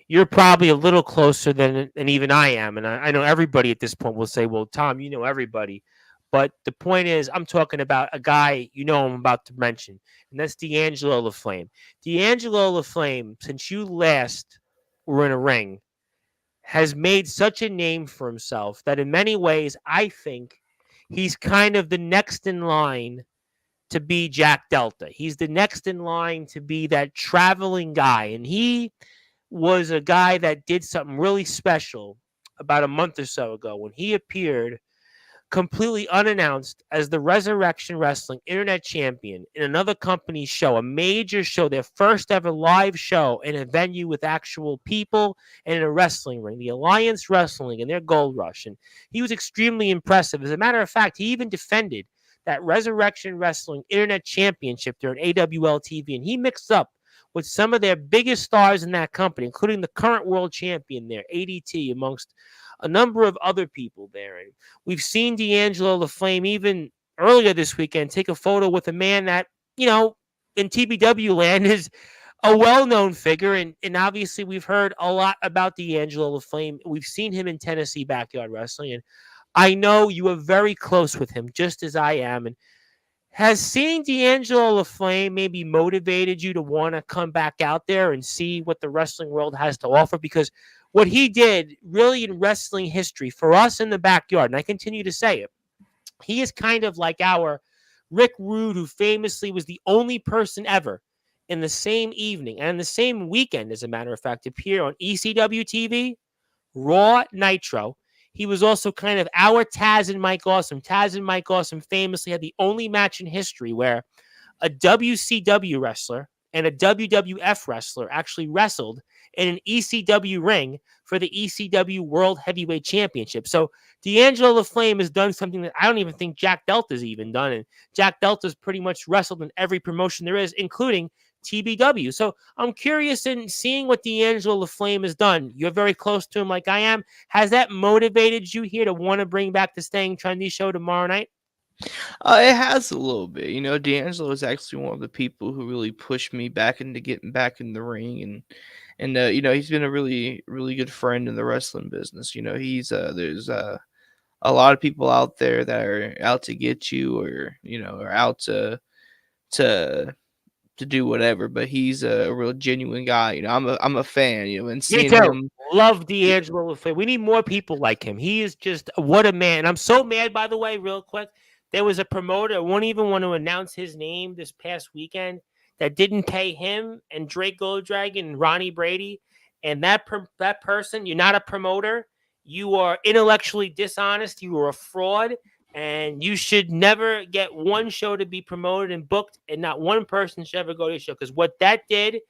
you're probably a little closer than even I am. And I know everybody at this point will say, well, Tom, you know everybody. But the point is, I'm talking about a guy I'm about to mention, and that's D'Angelo LaFlame. D'Angelo LaFlame, since you last or in a ring has made such a name for himself that in many ways, I think he's kind of the next in line to be Jack Delta. He's the next in line to be that traveling guy. And he was a guy that did something really special about a month or so ago when he appeared completely unannounced as the Resurrection Wrestling Internet Champion in another company's show, a major show, their first ever live show in a venue with actual people and in a wrestling ring, the Alliance Wrestling and their Gold Rush. And he was extremely impressive. As a matter of fact, he even defended that Resurrection Wrestling Internet Championship during AWL TV, and he mixed up with some of their biggest stars in that company, including the current world champion there, ADT, amongst a number of other people there. And we've seen D'Angelo the Flame even earlier this weekend take a photo with a man that, in TBW land is a well-known figure. And obviously we've heard a lot about D'Angelo the Flame. We've seen him in Tennessee Backyard Wrestling. And I know you are very close with him, just as I am. And has seeing D'Angelo the Flame maybe motivated you to want to come back out there and see what the wrestling world has to offer? Because what he did really in wrestling history for us in the backyard, and I continue to say it, he is kind of like our Rick Rude, who famously was the only person ever in the same evening and the same weekend, as a matter of fact, appear on ECW TV, Raw, Nitro. He was also kind of our Taz and Mike Awesome. Taz and Mike Awesome famously had the only match in history where a WCW wrestler and a WWF wrestler actually wrestled in an ECW ring for the ECW World Heavyweight Championship. So D'Angelo the Flame has done something that I don't even think Jack Delta's even done. And Jack Delta's pretty much wrestled in every promotion there is, including TBW. So I'm curious in seeing what D'Angelo the Flame has done. You're very close to him like I am. Has that motivated you here to want to bring back the Staying Trendy show tomorrow night? It has a little bit. D'Angelo is actually one of the people who really pushed me back into getting back in the ring, and he's been a really really good friend in the wrestling business. There's a lot of people out there that are out to get you, or are out to do whatever, but he's a real genuine guy. I'm a fan, and Me seeing too. him. Love D'Angelo LaFleur. We need more people like him. He is just what a man. And I'm so mad, by the way, real quick. There was a promoter, I won't even want to announce his name this past weekend, that didn't pay him and Drake Golddragon and Ronnie Brady. And that person, you're not a promoter. You are intellectually dishonest. You are a fraud. And you should never get one show to be promoted and booked, and not one person should ever go to your show. Because what that did,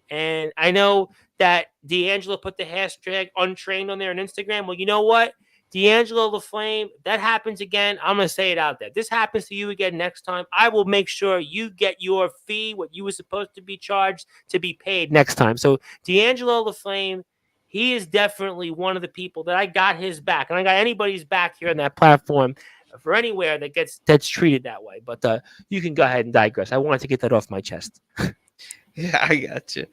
and I know that D'Angelo put the hashtag untrained on there on Instagram. Well, you know what? D'Angelo the Flame, that happens again. I'm going to say it out there. This happens to you again next time. I will make sure you get your fee, what you were supposed to be charged, to be paid next time. So D'Angelo the Flame, he is definitely one of the people that I got his back. And I got anybody's back here on that platform for anywhere that's treated that way. But you can go ahead and digress. I wanted to get that off my chest. Yeah, I got you.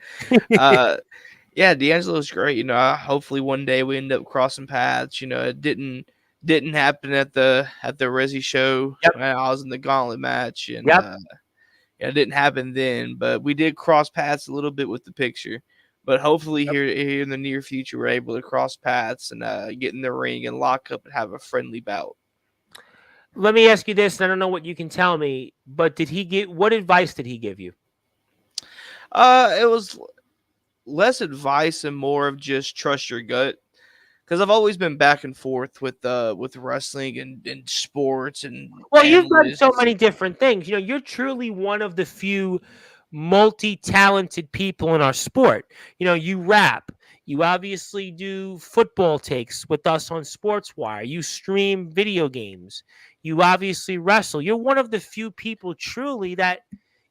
Yeah, D'Angelo's great. Hopefully one day we end up crossing paths. It didn't happen at the Resi show. Yep. When I was in the Gauntlet match, and Yep. it didn't happen then. But we did cross paths a little bit with the picture. But hopefully here in the near future we're able to cross paths and get in the ring and lock up and have a friendly bout. Let me ask you this, and I don't know what you can tell me, but what advice did he give you? It was less advice and more of just trust your gut, because I've always been back and forth with wrestling and sports and. Well, you've done so many different things. You're truly one of the few multi-talented people in our sport. You rap. You obviously do football takes with us on Sportswire. You stream video games. You obviously wrestle. You're one of the few people truly that,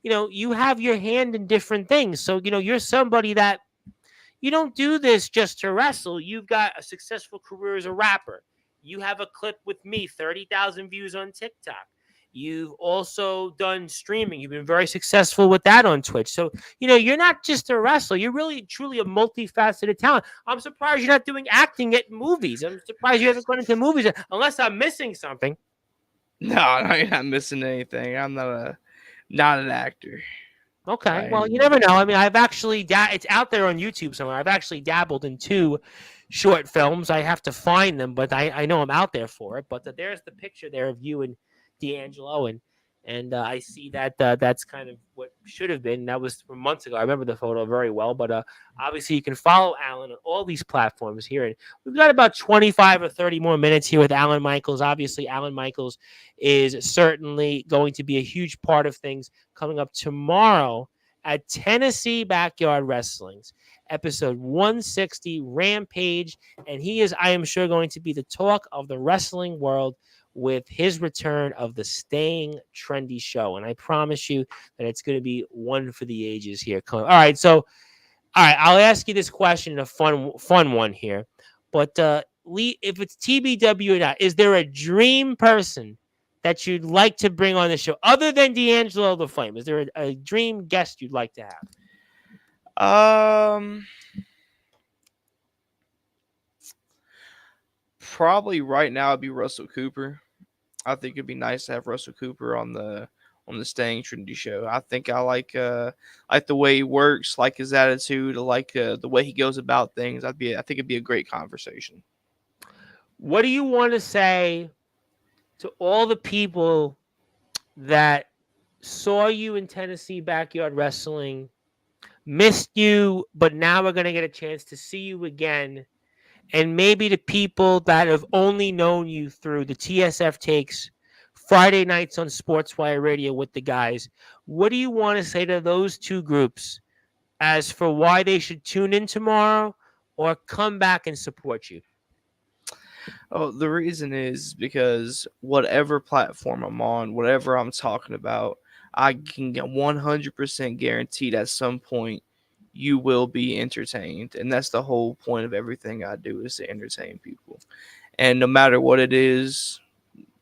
you have your hand in different things. So, you're somebody that you don't do this just to wrestle. You've got a successful career as a rapper. You have a clip with me, 30,000 views on TikTok. You've also done streaming. You've been very successful with that on Twitch. So, you're not just a wrestler. You're really, truly a multifaceted talent. I'm surprised you're not doing acting at movies. I'm surprised you haven't gone into movies unless I'm missing something. No, you're not missing anything. I'm not an actor. Okay. Well, you And never know. I mean, I've actually it's out there on YouTube somewhere. I've actually dabbled in two short films. I have to find them, but I know I'm out there for it. But there's the picture there of you and D'Angelo, and I see that that's kind of what should have been. That was from months ago. I remember the photo very well. But obviously, you can follow Alan on all these platforms here, and we've got about 25 or 30 more minutes here with Alan Michaels. Obviously, Alan Michaels is certainly going to be a huge part of things coming up tomorrow at Tennessee Backyard Wrestling's episode 160 Rampage. And he is, I am sure, going to be the talk of the wrestling world with his return of the Staying Trendy show. And I promise you that it's going to be one for the ages here. All right. So, all right, I'll ask you this question, a fun one here. But Lee, if it's TBW or not, is there a dream person that you'd like to bring on the show other than D'Angelo the Flame? Is there a dream guest you'd like to have? Probably right now it'd be Russell Cooper. I think it'd be nice to have Russell Cooper on the Staying Trinity show. I think I like the way he works, like his attitude, like the way he goes about things. I think it'd be a great conversation. What do you want to say to all the people that saw you in Tennessee Backyard Wrestling, missed you, but now we're going to get a chance to see you again? And maybe the people that have only known you through the TSF Takes Friday nights on Sportswire Radio with the guys, what do you want to say to those two groups as for why they should tune in tomorrow or come back and support you? Oh, the reason is because whatever platform I'm on, whatever I'm talking about, I can get 100% guaranteed at some point you will be entertained. And that's the whole point of everything I do, is to entertain people. And no matter what it is,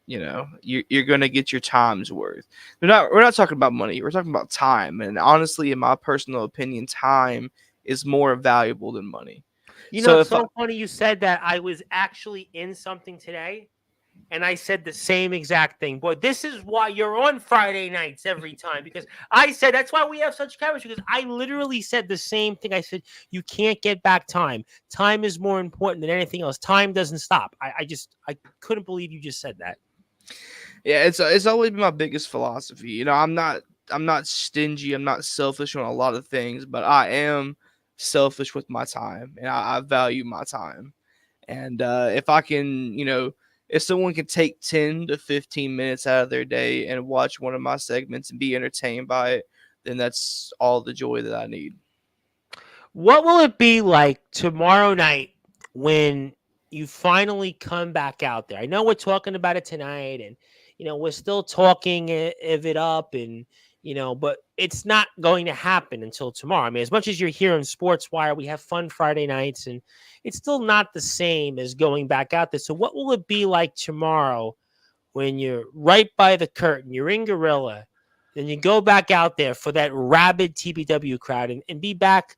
you're going to get your time's worth. We're not talking about money. We're talking about time. And honestly, in my personal opinion, time is more valuable than money. You know, So it's if I, so funny you said that. I was actually in something today and I said the same exact thing. Boy, this is why you're on Friday nights every time, because I said that's why we have such chemistry, because I literally said the same thing. I said, you can't get back time. Time is more important than anything else. Time doesn't stop. I couldn't believe you just said that. Yeah, it's always been my biggest philosophy. I'm not stingy. I'm not selfish on a lot of things, but I am selfish with my time, and I value my time. And if I can, if someone can take 10 to 15 minutes out of their day and watch one of my segments and be entertained by it, then that's all the joy that I need. What will it be like tomorrow night when you finally come back out there? I know we're talking about it tonight, and we're still talking of it up, and but it's not going to happen until tomorrow. I mean, as much as you're here on Sportswire, we have fun Friday nights, and it's still not the same as going back out there. So, what will it be like tomorrow when you're right by the curtain, you're in Gorilla, then you go back out there for that rabid TBW crowd and be back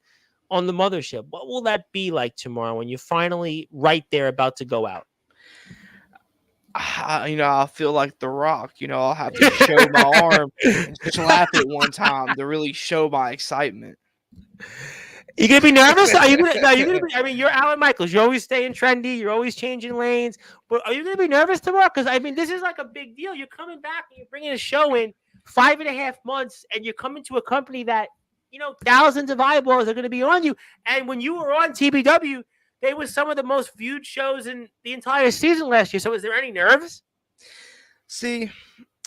on the mothership? What will that be like tomorrow when you're finally right there about to go out? I'll feel like The Rock. I'll have to show my arm and slap it one time to really show my excitement. You gonna be nervous? Are you gonna? No, you're gonna be. I mean, you're Alan Michaels. You're always staying trendy. You're always changing lanes. But are you gonna be nervous tomorrow? Because I mean, this is like a big deal. You're coming back and you're bringing a show in 5.5 months, and you're coming to a company that thousands of eyeballs are gonna be on you. And when you were on TBW, they were some of the most viewed shows in the entire season last year. So, is there any nerves? See,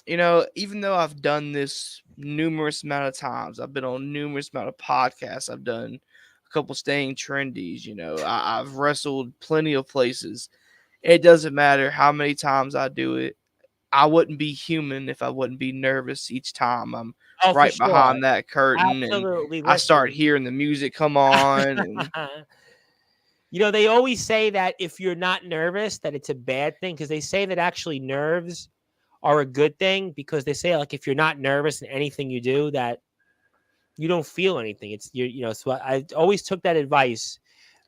even though I've done this numerous amount of times, I've been on numerous amount of podcasts, I've done a couple Staying Trendies, I've wrestled plenty of places. It doesn't matter how many times I do it. I wouldn't be human if I wouldn't be nervous each time I'm right behind that curtain. Absolutely. And I start hearing the music come on. And they always say that if you're not nervous, that it's a bad thing, because they say that actually nerves are a good thing, because they say, like, if you're not nervous in anything you do, that you don't feel anything. It's so I always took that advice.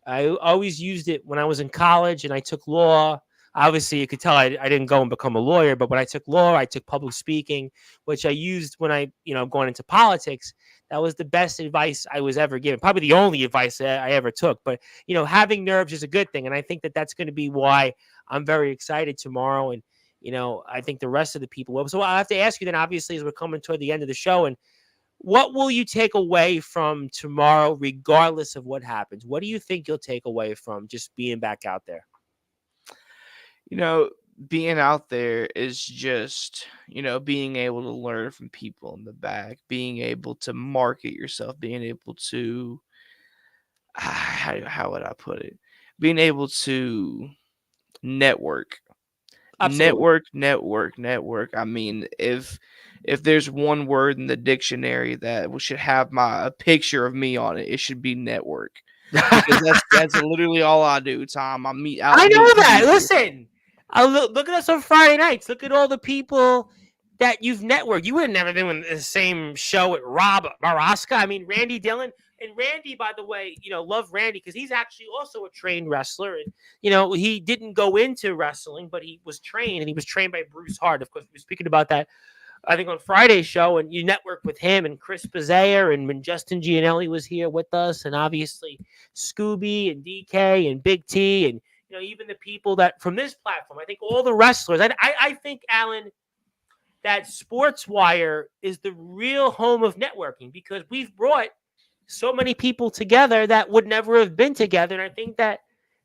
I always used it when I was in college and I took law. Obviously, you could tell I didn't go and become a lawyer, but when I took law, I took public speaking, which I used when I, going into politics. That was the best advice I was ever given. Probably the only advice that I ever took. But, having nerves is a good thing. And I think that that's going to be why I'm very excited tomorrow. And, I think the rest of the people will. So I have to ask you then, obviously, as we're coming toward the end of the show, and what will you take away from tomorrow, regardless of what happens? What do you think you'll take away from just being back out there? You know, being out there is just, being able to learn from people in the back, being able to market yourself, being able to, how would I put it? Being able to network. Absolutely. Network. I mean, if there's one word in the dictionary that should have a picture of me on it, it should be network. Because that's literally all I do, Tom. I meet I out know meeting that. people. Listen, look at us on Friday nights. Look at all the people that you've networked. You would have never been in the same show with Rob Maraska. I mean, Randy Dillon. And Randy, by the way, love Randy because he's actually also a trained wrestler. And, he didn't go into wrestling, but he was trained, and he was trained by Bruce Hart. Of course, we were speaking about that, I think, on Friday's show, and you networked with him and Chris Pizzayer, and when Justin Gianelli was here with us, and obviously Scooby and DK and Big T, and even the people that from this platform. I think all the wrestlers. I think, Alan, that Sportswire is the real home of networking because we've brought so many people together that would never have been together. And I think that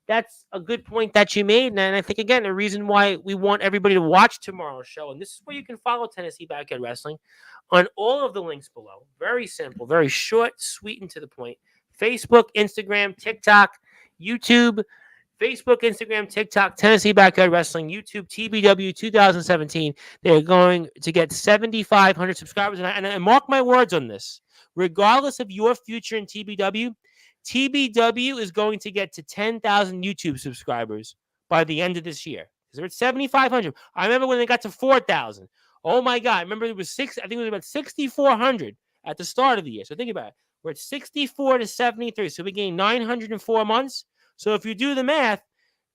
that's a good point that you made. And I think, again, the reason why we want everybody to watch tomorrow's show, and this is where you can follow Tennessee Backyard Wrestling on all of the links below. Very simple, very short, sweet, and to the point. Facebook, Instagram, TikTok, YouTube, Facebook, Instagram, TikTok, Tennessee Backyard Wrestling, YouTube, TBW 2017. They're going to get 7,500 subscribers. And mark my words on this. Regardless of your future in TBW is going to get to 10,000 YouTube subscribers by the end of this year. They're at 7,500. I remember when they got to 4,000. Oh my God. I remember it was I think it was about 6,400 at the start of the year. So think about it. We're at 64 to 73. So we gained 904 months. So if you do the math,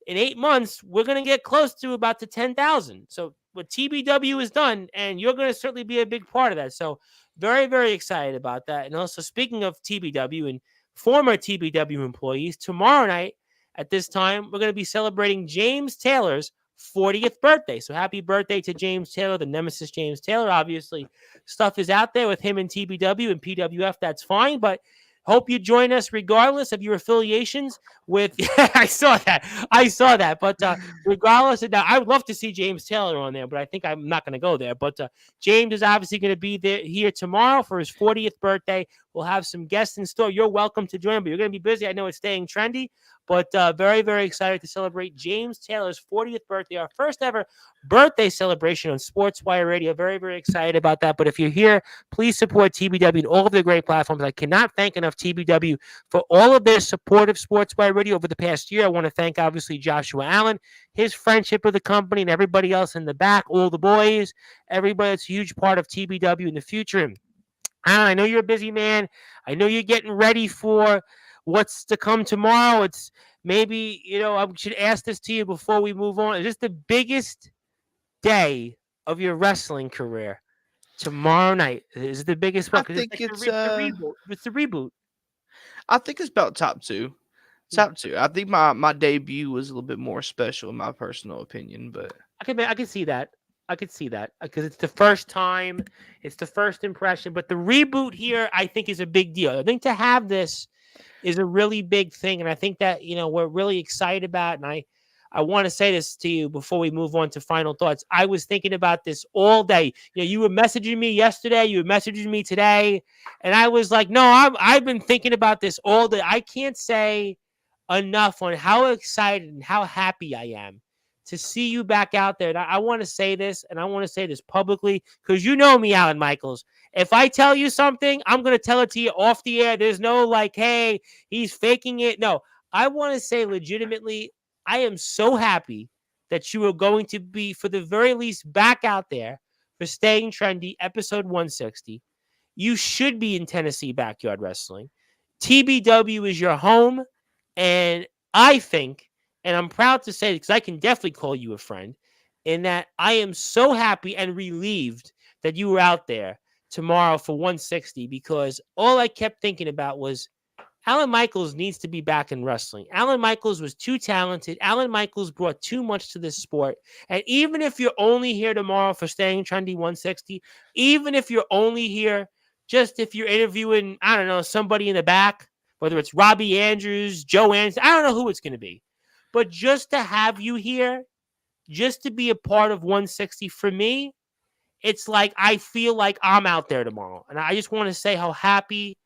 in 8 months, we're going to get close to about to 10,000. So what TBW has done, and you're going to certainly be a big part of that. So very, very excited about that. And also, speaking of TBW and former TBW employees, tomorrow night at this time, we're going to be celebrating James Taylor's 40th birthday. So happy birthday to James Taylor, the nemesis James Taylor. Obviously, stuff is out there with him and TBW and PWF. That's fine, but hope you join us regardless of your affiliations with. I saw that. But regardless of that, I would love to see James Taylor on there, but I think I'm not going to go there. But James is obviously going to be here tomorrow for his 40th birthday. We'll have some guests in store. You're welcome to join, but you're going to be busy. I know it's staying trendy, but very, very excited to celebrate James Taylor's 40th birthday, our first ever birthday celebration on Sportswire Radio. Very, very excited about that. But if you're here, please support TBW and all of the great platforms. I cannot thank enough TBW for all of their support of Sportswire Radio over the past year. I want to thank, obviously, Joshua Allen, his friendship with the company, and everybody else in the back, all the boys, everybody that's a huge part of TBW in the future. And I know you're a busy man. I know you're getting ready for what's to come tomorrow. It's maybe, I should ask this to you before we move on. Is this the biggest day of your wrestling career? Tomorrow night is the biggest one I because it's think like the reboot. It's the reboot. I think it's about top two. Top two. I think my debut was a little bit more special in my personal opinion, but I can see that. I could see that because it's the first time, it's the first impression. But the reboot here, I think, is a big deal. I think to have this is a really big thing, and I think that we're really excited about. And I want to say this to you before we move on to final thoughts. I was thinking about this all day. You were messaging me yesterday, you were messaging me today, and I was like, no, I've been thinking about this all day. I can't say enough on how excited and how happy I am to see you back out there. And I want to say this, and I want to say this publicly, because you know me, Alan Michaels. If I tell you something, I'm going to tell it to you off the air. There's no like, hey, he's faking it. No, I want to say legitimately, I am so happy that you are going to be, for the very least, back out there for Staying Trendy, episode 160. You should be in Tennessee Backyard Wrestling. TBW is your home, and I think, and I'm proud to say, because I can definitely call you a friend, in that I am so happy and relieved that you were out there tomorrow for 160, because all I kept thinking about was Alan Michaels needs to be back in wrestling. Alan Michaels was too talented. Alan Michaels brought too much to this sport. And even if you're only here tomorrow for Staying Trendy 160, even if you're only here just if you're interviewing, I don't know, somebody in the back, whether it's Robbie Andrews, Joe Anderson, I don't know who it's going to be. But just to have you here, just to be a part of 160 for me, it's like I feel like I'm out there tomorrow. And I just want to say how happy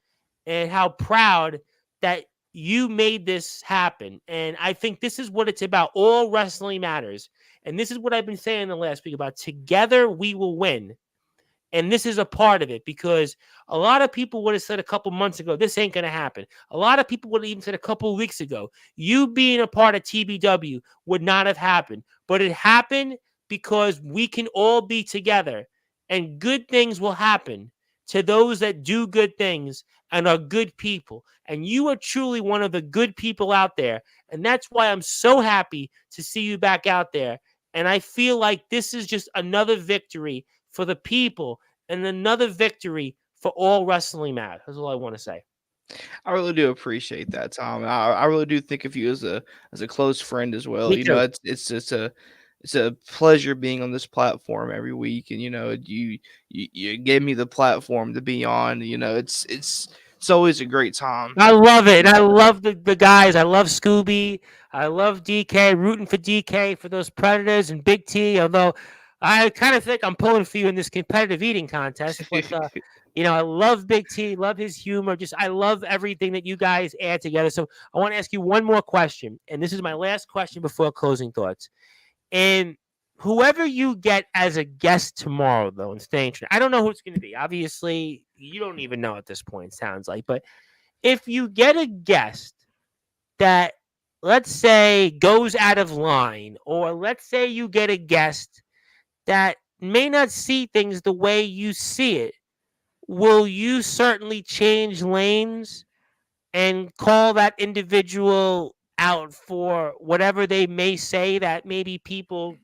and how proud that you made this happen. And I think this is what it's about. All wrestling matters. And this is what I've been saying the last week about together we will win. And this is a part of it, because a lot of people would have said a couple months ago, this ain't going to happen. A lot of people would have even said a couple weeks ago, you being a part of TBW would not have happened. But it happened because we can all be together, and good things will happen to those that do good things and are good people. And you are truly one of the good people out there. And that's why I'm so happy to see you back out there. And I feel like this is just another victory for the people and another victory for all wrestling matters. That's all I want to say. I really do appreciate that, Tom. I really do think of you as a close friend as well. Me You know, too. it's just it's a pleasure being on this platform every week, and you gave me the platform to be on. You know, it's always a great time. I love it. And I love the guys. I love Scooby. I love DK, rooting for DK for those Predators and Big T. Although I kind of think I'm pulling for you in this competitive eating contest. But, I love Big T, love his humor. I love everything that you guys add together. So I want to ask you one more question. And this is my last question before closing thoughts. And whoever you get as a guest tomorrow, though, in Staying True, I don't know who it's going to be. Obviously, you don't even know at this point, it sounds like. But if you get a guest that, let's say, goes out of line, or let's say you get a guest that may not see things the way you see it, will you certainly change lanes and call that individual out for whatever they may say that maybe people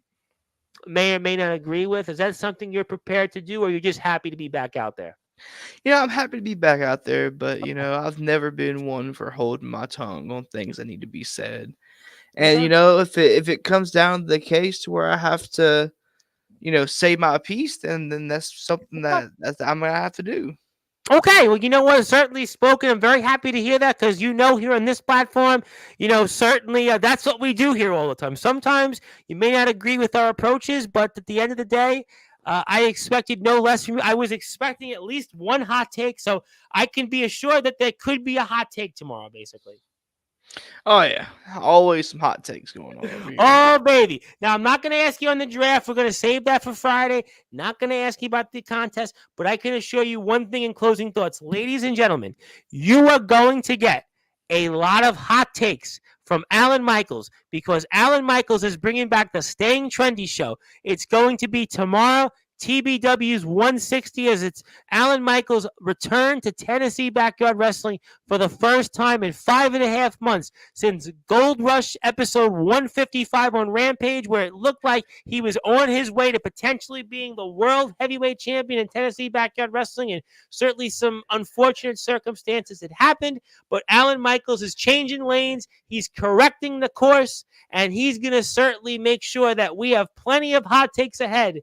may or may not agree with? Is that something you're prepared to do, or you're just happy to be back out there? I'm happy to be back out there, but I've never been one for holding my tongue on things that need to be said. And Okay. if it comes down to the case to where I have to, say my piece, then that's something that I'm gonna have to do. Okay, well, you know what? Certainly spoken. I'm very happy to hear that, because here on this platform, certainly that's what we do here all the time. Sometimes you may not agree with our approaches, but at the end of the day, I expected no less from you. I was expecting at least one hot take, so I can be assured that there could be a hot take tomorrow, basically. Oh yeah, always some hot takes going on over here. Oh, baby. Now, I'm not going to ask you on the draft. We're going to save that for Friday. Not going to ask you about the contest, but I can assure you one thing in closing thoughts. Ladies and gentlemen, you are going to get a lot of hot takes from Alan Michaels, because Alan Michaels is bringing back the Staying Trendy show. It's going to be tomorrow. TBW's 160, as it's Alan Michaels' return to Tennessee Backyard Wrestling for the first time in 5.5 months since Gold Rush episode 155 on Rampage, where it looked like he was on his way to potentially being the world heavyweight champion in Tennessee Backyard Wrestling. And certainly some unfortunate circumstances had happened, but Alan Michaels is changing lanes. He's correcting the course, and he's going to certainly make sure that we have plenty of hot takes ahead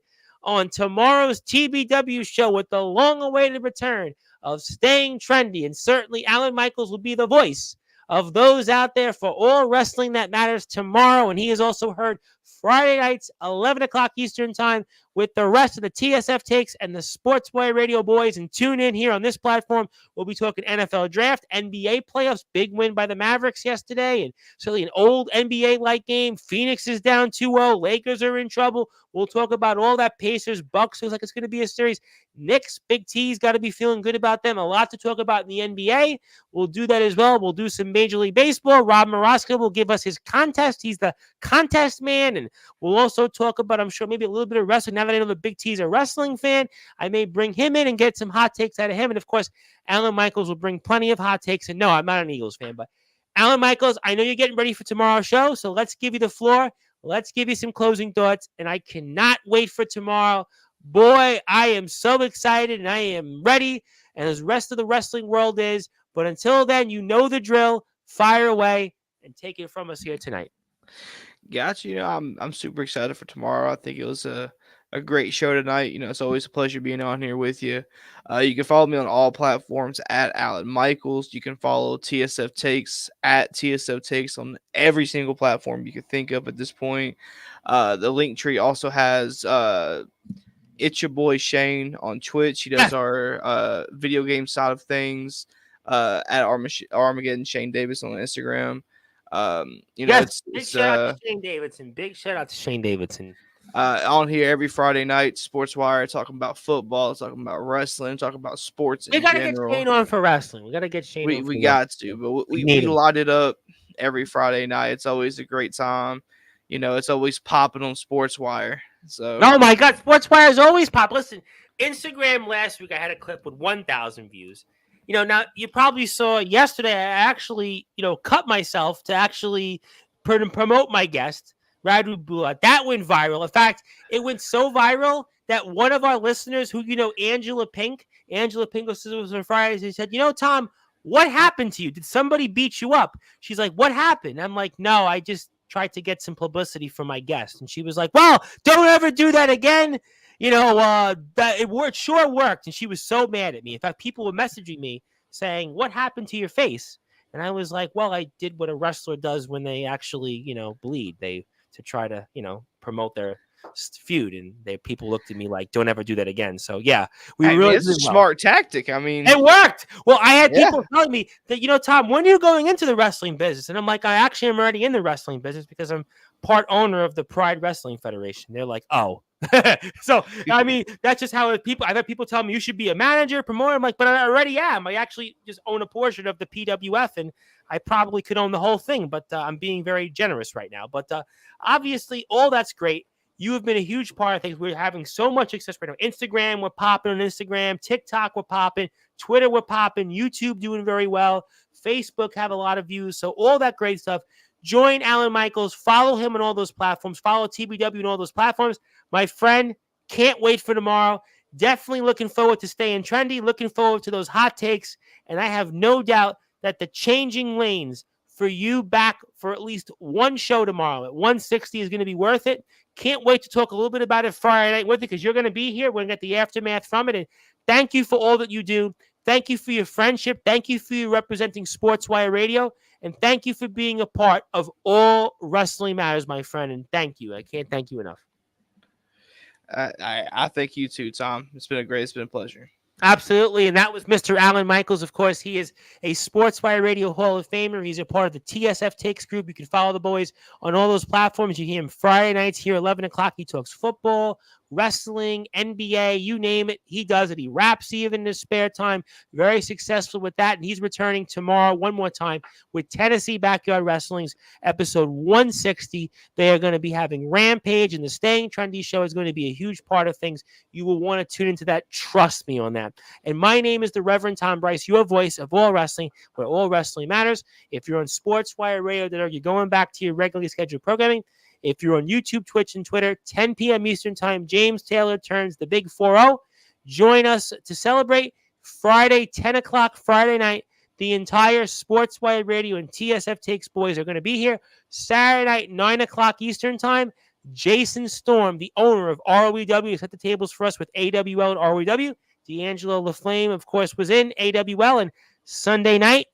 on tomorrow's TBW show, with the long-awaited return of Staying Trendy. And certainly Alan Michaels will be the voice of those out there for all wrestling that matters tomorrow. And he is also heard Friday nights, 11 o'clock Eastern time, with the rest of the TSF takes and the Sportswire Radio boys. And tune in here on this platform. We'll be talking NFL draft, NBA playoffs, big win by the Mavericks yesterday, and certainly an old NBA-like game. Phoenix is down 2-0. Lakers are in trouble. We'll talk about all that. Pacers, Bucks, looks like it's going to be a series. Knicks, Big T's got to be feeling good about them. A lot to talk about in the NBA. We'll do that as well. We'll do some Major League Baseball. Rob Maraska will give us his contest. He's the contest man. And we'll also talk about, I'm sure, maybe a little bit of wrestling. Now that I know the Big T's a wrestling fan, I may bring him in and get some hot takes out of him. And, of course, Alan Michaels will bring plenty of hot takes. And no, I'm not an Eagles fan, but Alan Michaels, I know you're getting ready for tomorrow's show, so let's give you the floor. Let's give you some closing thoughts, and I cannot wait for tomorrow. Boy, I am so excited, and I am ready, and as the rest of the wrestling world is. But until then, you know the drill. Fire away and take it from us here tonight. Gotcha. I'm super excited for tomorrow. I think it was a great show tonight. It's always a pleasure being on here with you. You can follow me on all platforms at Alan Michaels. You can follow TSF Takes at TSF Takes on every single platform you can think of at this point. The link tree also has it's your boy Shane on Twitch. He does our video game side of things at Armageddon Shane Davis on Instagram. Big shout out to Shane Davidson. Big shout out to Shane Davidson. On here every Friday night, Sportswire, talking about football, talking about wrestling, talking about sports in general. We gotta get Shane on for wrestling. We gotta get Shane on. We got to, but we light it up every Friday night. It's always a great time. It's always popping on Sportswire. So, oh my God, Sportswire is always pop. Listen, Instagram last week I had a clip with 1,000 views. Now you probably saw yesterday. I actually, cut myself to actually promote my guest, Radu Bula. That went viral. In fact, it went so viral that one of our listeners, who Angela Pink was Scissors on Fridays, he said, Tom, what happened to you? Did somebody beat you up? She's like, what happened? I'm like, no, I just tried to get some publicity for my guest. And she was like, well, don't ever do that again. That it sure worked. And she was so mad at me. In fact, people were messaging me saying, what happened to your face? And I was like, well, I did what a wrestler does when they actually, bleed. To try to, promote their feud. And people looked at me like, don't ever do that again. So yeah, it's a smart tactic. I mean, it worked. Well, I had people telling me that, Tom, when are you going into the wrestling business? And I'm like, I actually am already in the wrestling business because I'm part owner of the Pride Wrestling Federation. They're like, oh. So, I mean, that's just how I've had people tell me you should be a manager, promoter. I'm like, but I already am. I actually just own a portion of the PWF, and I probably could own the whole thing, but I'm being very generous right now. But obviously, all that's great. You have been a huge part of things. We're having so much success right now. Instagram, we're popping on Instagram. TikTok, we're popping. Twitter, we're popping. YouTube, doing very well. Facebook, have a lot of views. So all that great stuff. Join Alan Michaels. Follow him on all those platforms. Follow TBW on all those platforms. My friend, can't wait for tomorrow. Definitely looking forward to staying trendy. Looking forward to those hot takes. And I have no doubt that the changing lanes for you back for at least one show tomorrow at 160 is going to be worth it. Can't wait to talk a little bit about it Friday night with you because you're going to be here. We're going to get the aftermath from it. And thank you for all that you do. Thank you for your friendship. Thank you for representing Sportswire Radio. And thank you for being a part of All Wrestling Matters, my friend. And thank you. I can't thank you enough. I thank you too, Tom. It's been a pleasure. Absolutely. And that was Mr. Alan Michaels. Of course, he is a Sportswire Radio Hall of Famer. He's a part of the TSF Takes group. You can follow the boys on all those platforms. You hear him Friday nights here, 11 o'clock. He talks football, wrestling, NBA, you name it. He does it. He raps even in his spare time. Very successful with that. And he's returning tomorrow one more time with Tennessee Backyard Wrestling's episode 160. They are going to be having Rampage, and the Staying Trendy show is going to be a huge part of things. You will want to tune into that. Trust me on that. And my name is the Reverend Tom Bryce, your voice of all wrestling, where all wrestling matters. If you're on Sportswire Radio, you're going back to your regularly scheduled programming. If you're on YouTube, Twitch, and Twitter, 10 p.m. Eastern Time, James Taylor turns the big 4-0. Join us to celebrate Friday, 10 o'clock Friday night. The entire Sportswire Radio and TSF Takes boys are going to be here. Saturday night, 9 o'clock Eastern Time, Jason Storm, the owner of ROEW, set the tables for us with AWL and ROEW. D'Angelo LaFlame, of course, was in AWL. And Sunday night,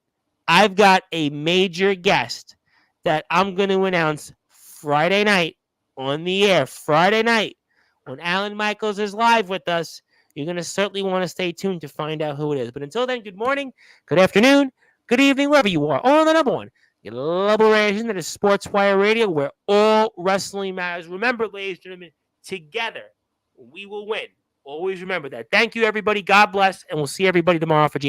I've got a major guest that I'm going to announce Friday night on the air. Friday night when Alan Michaels is live with us. You're going to certainly want to stay tuned to find out who it is. But until then, good morning, good afternoon, good evening, wherever you are. On the number one, your global radio that is Sportswire Radio, where all wrestling matters. Remember, ladies and gentlemen, together we will win. Always remember that. Thank you, everybody. God bless, and we'll see everybody tomorrow for James.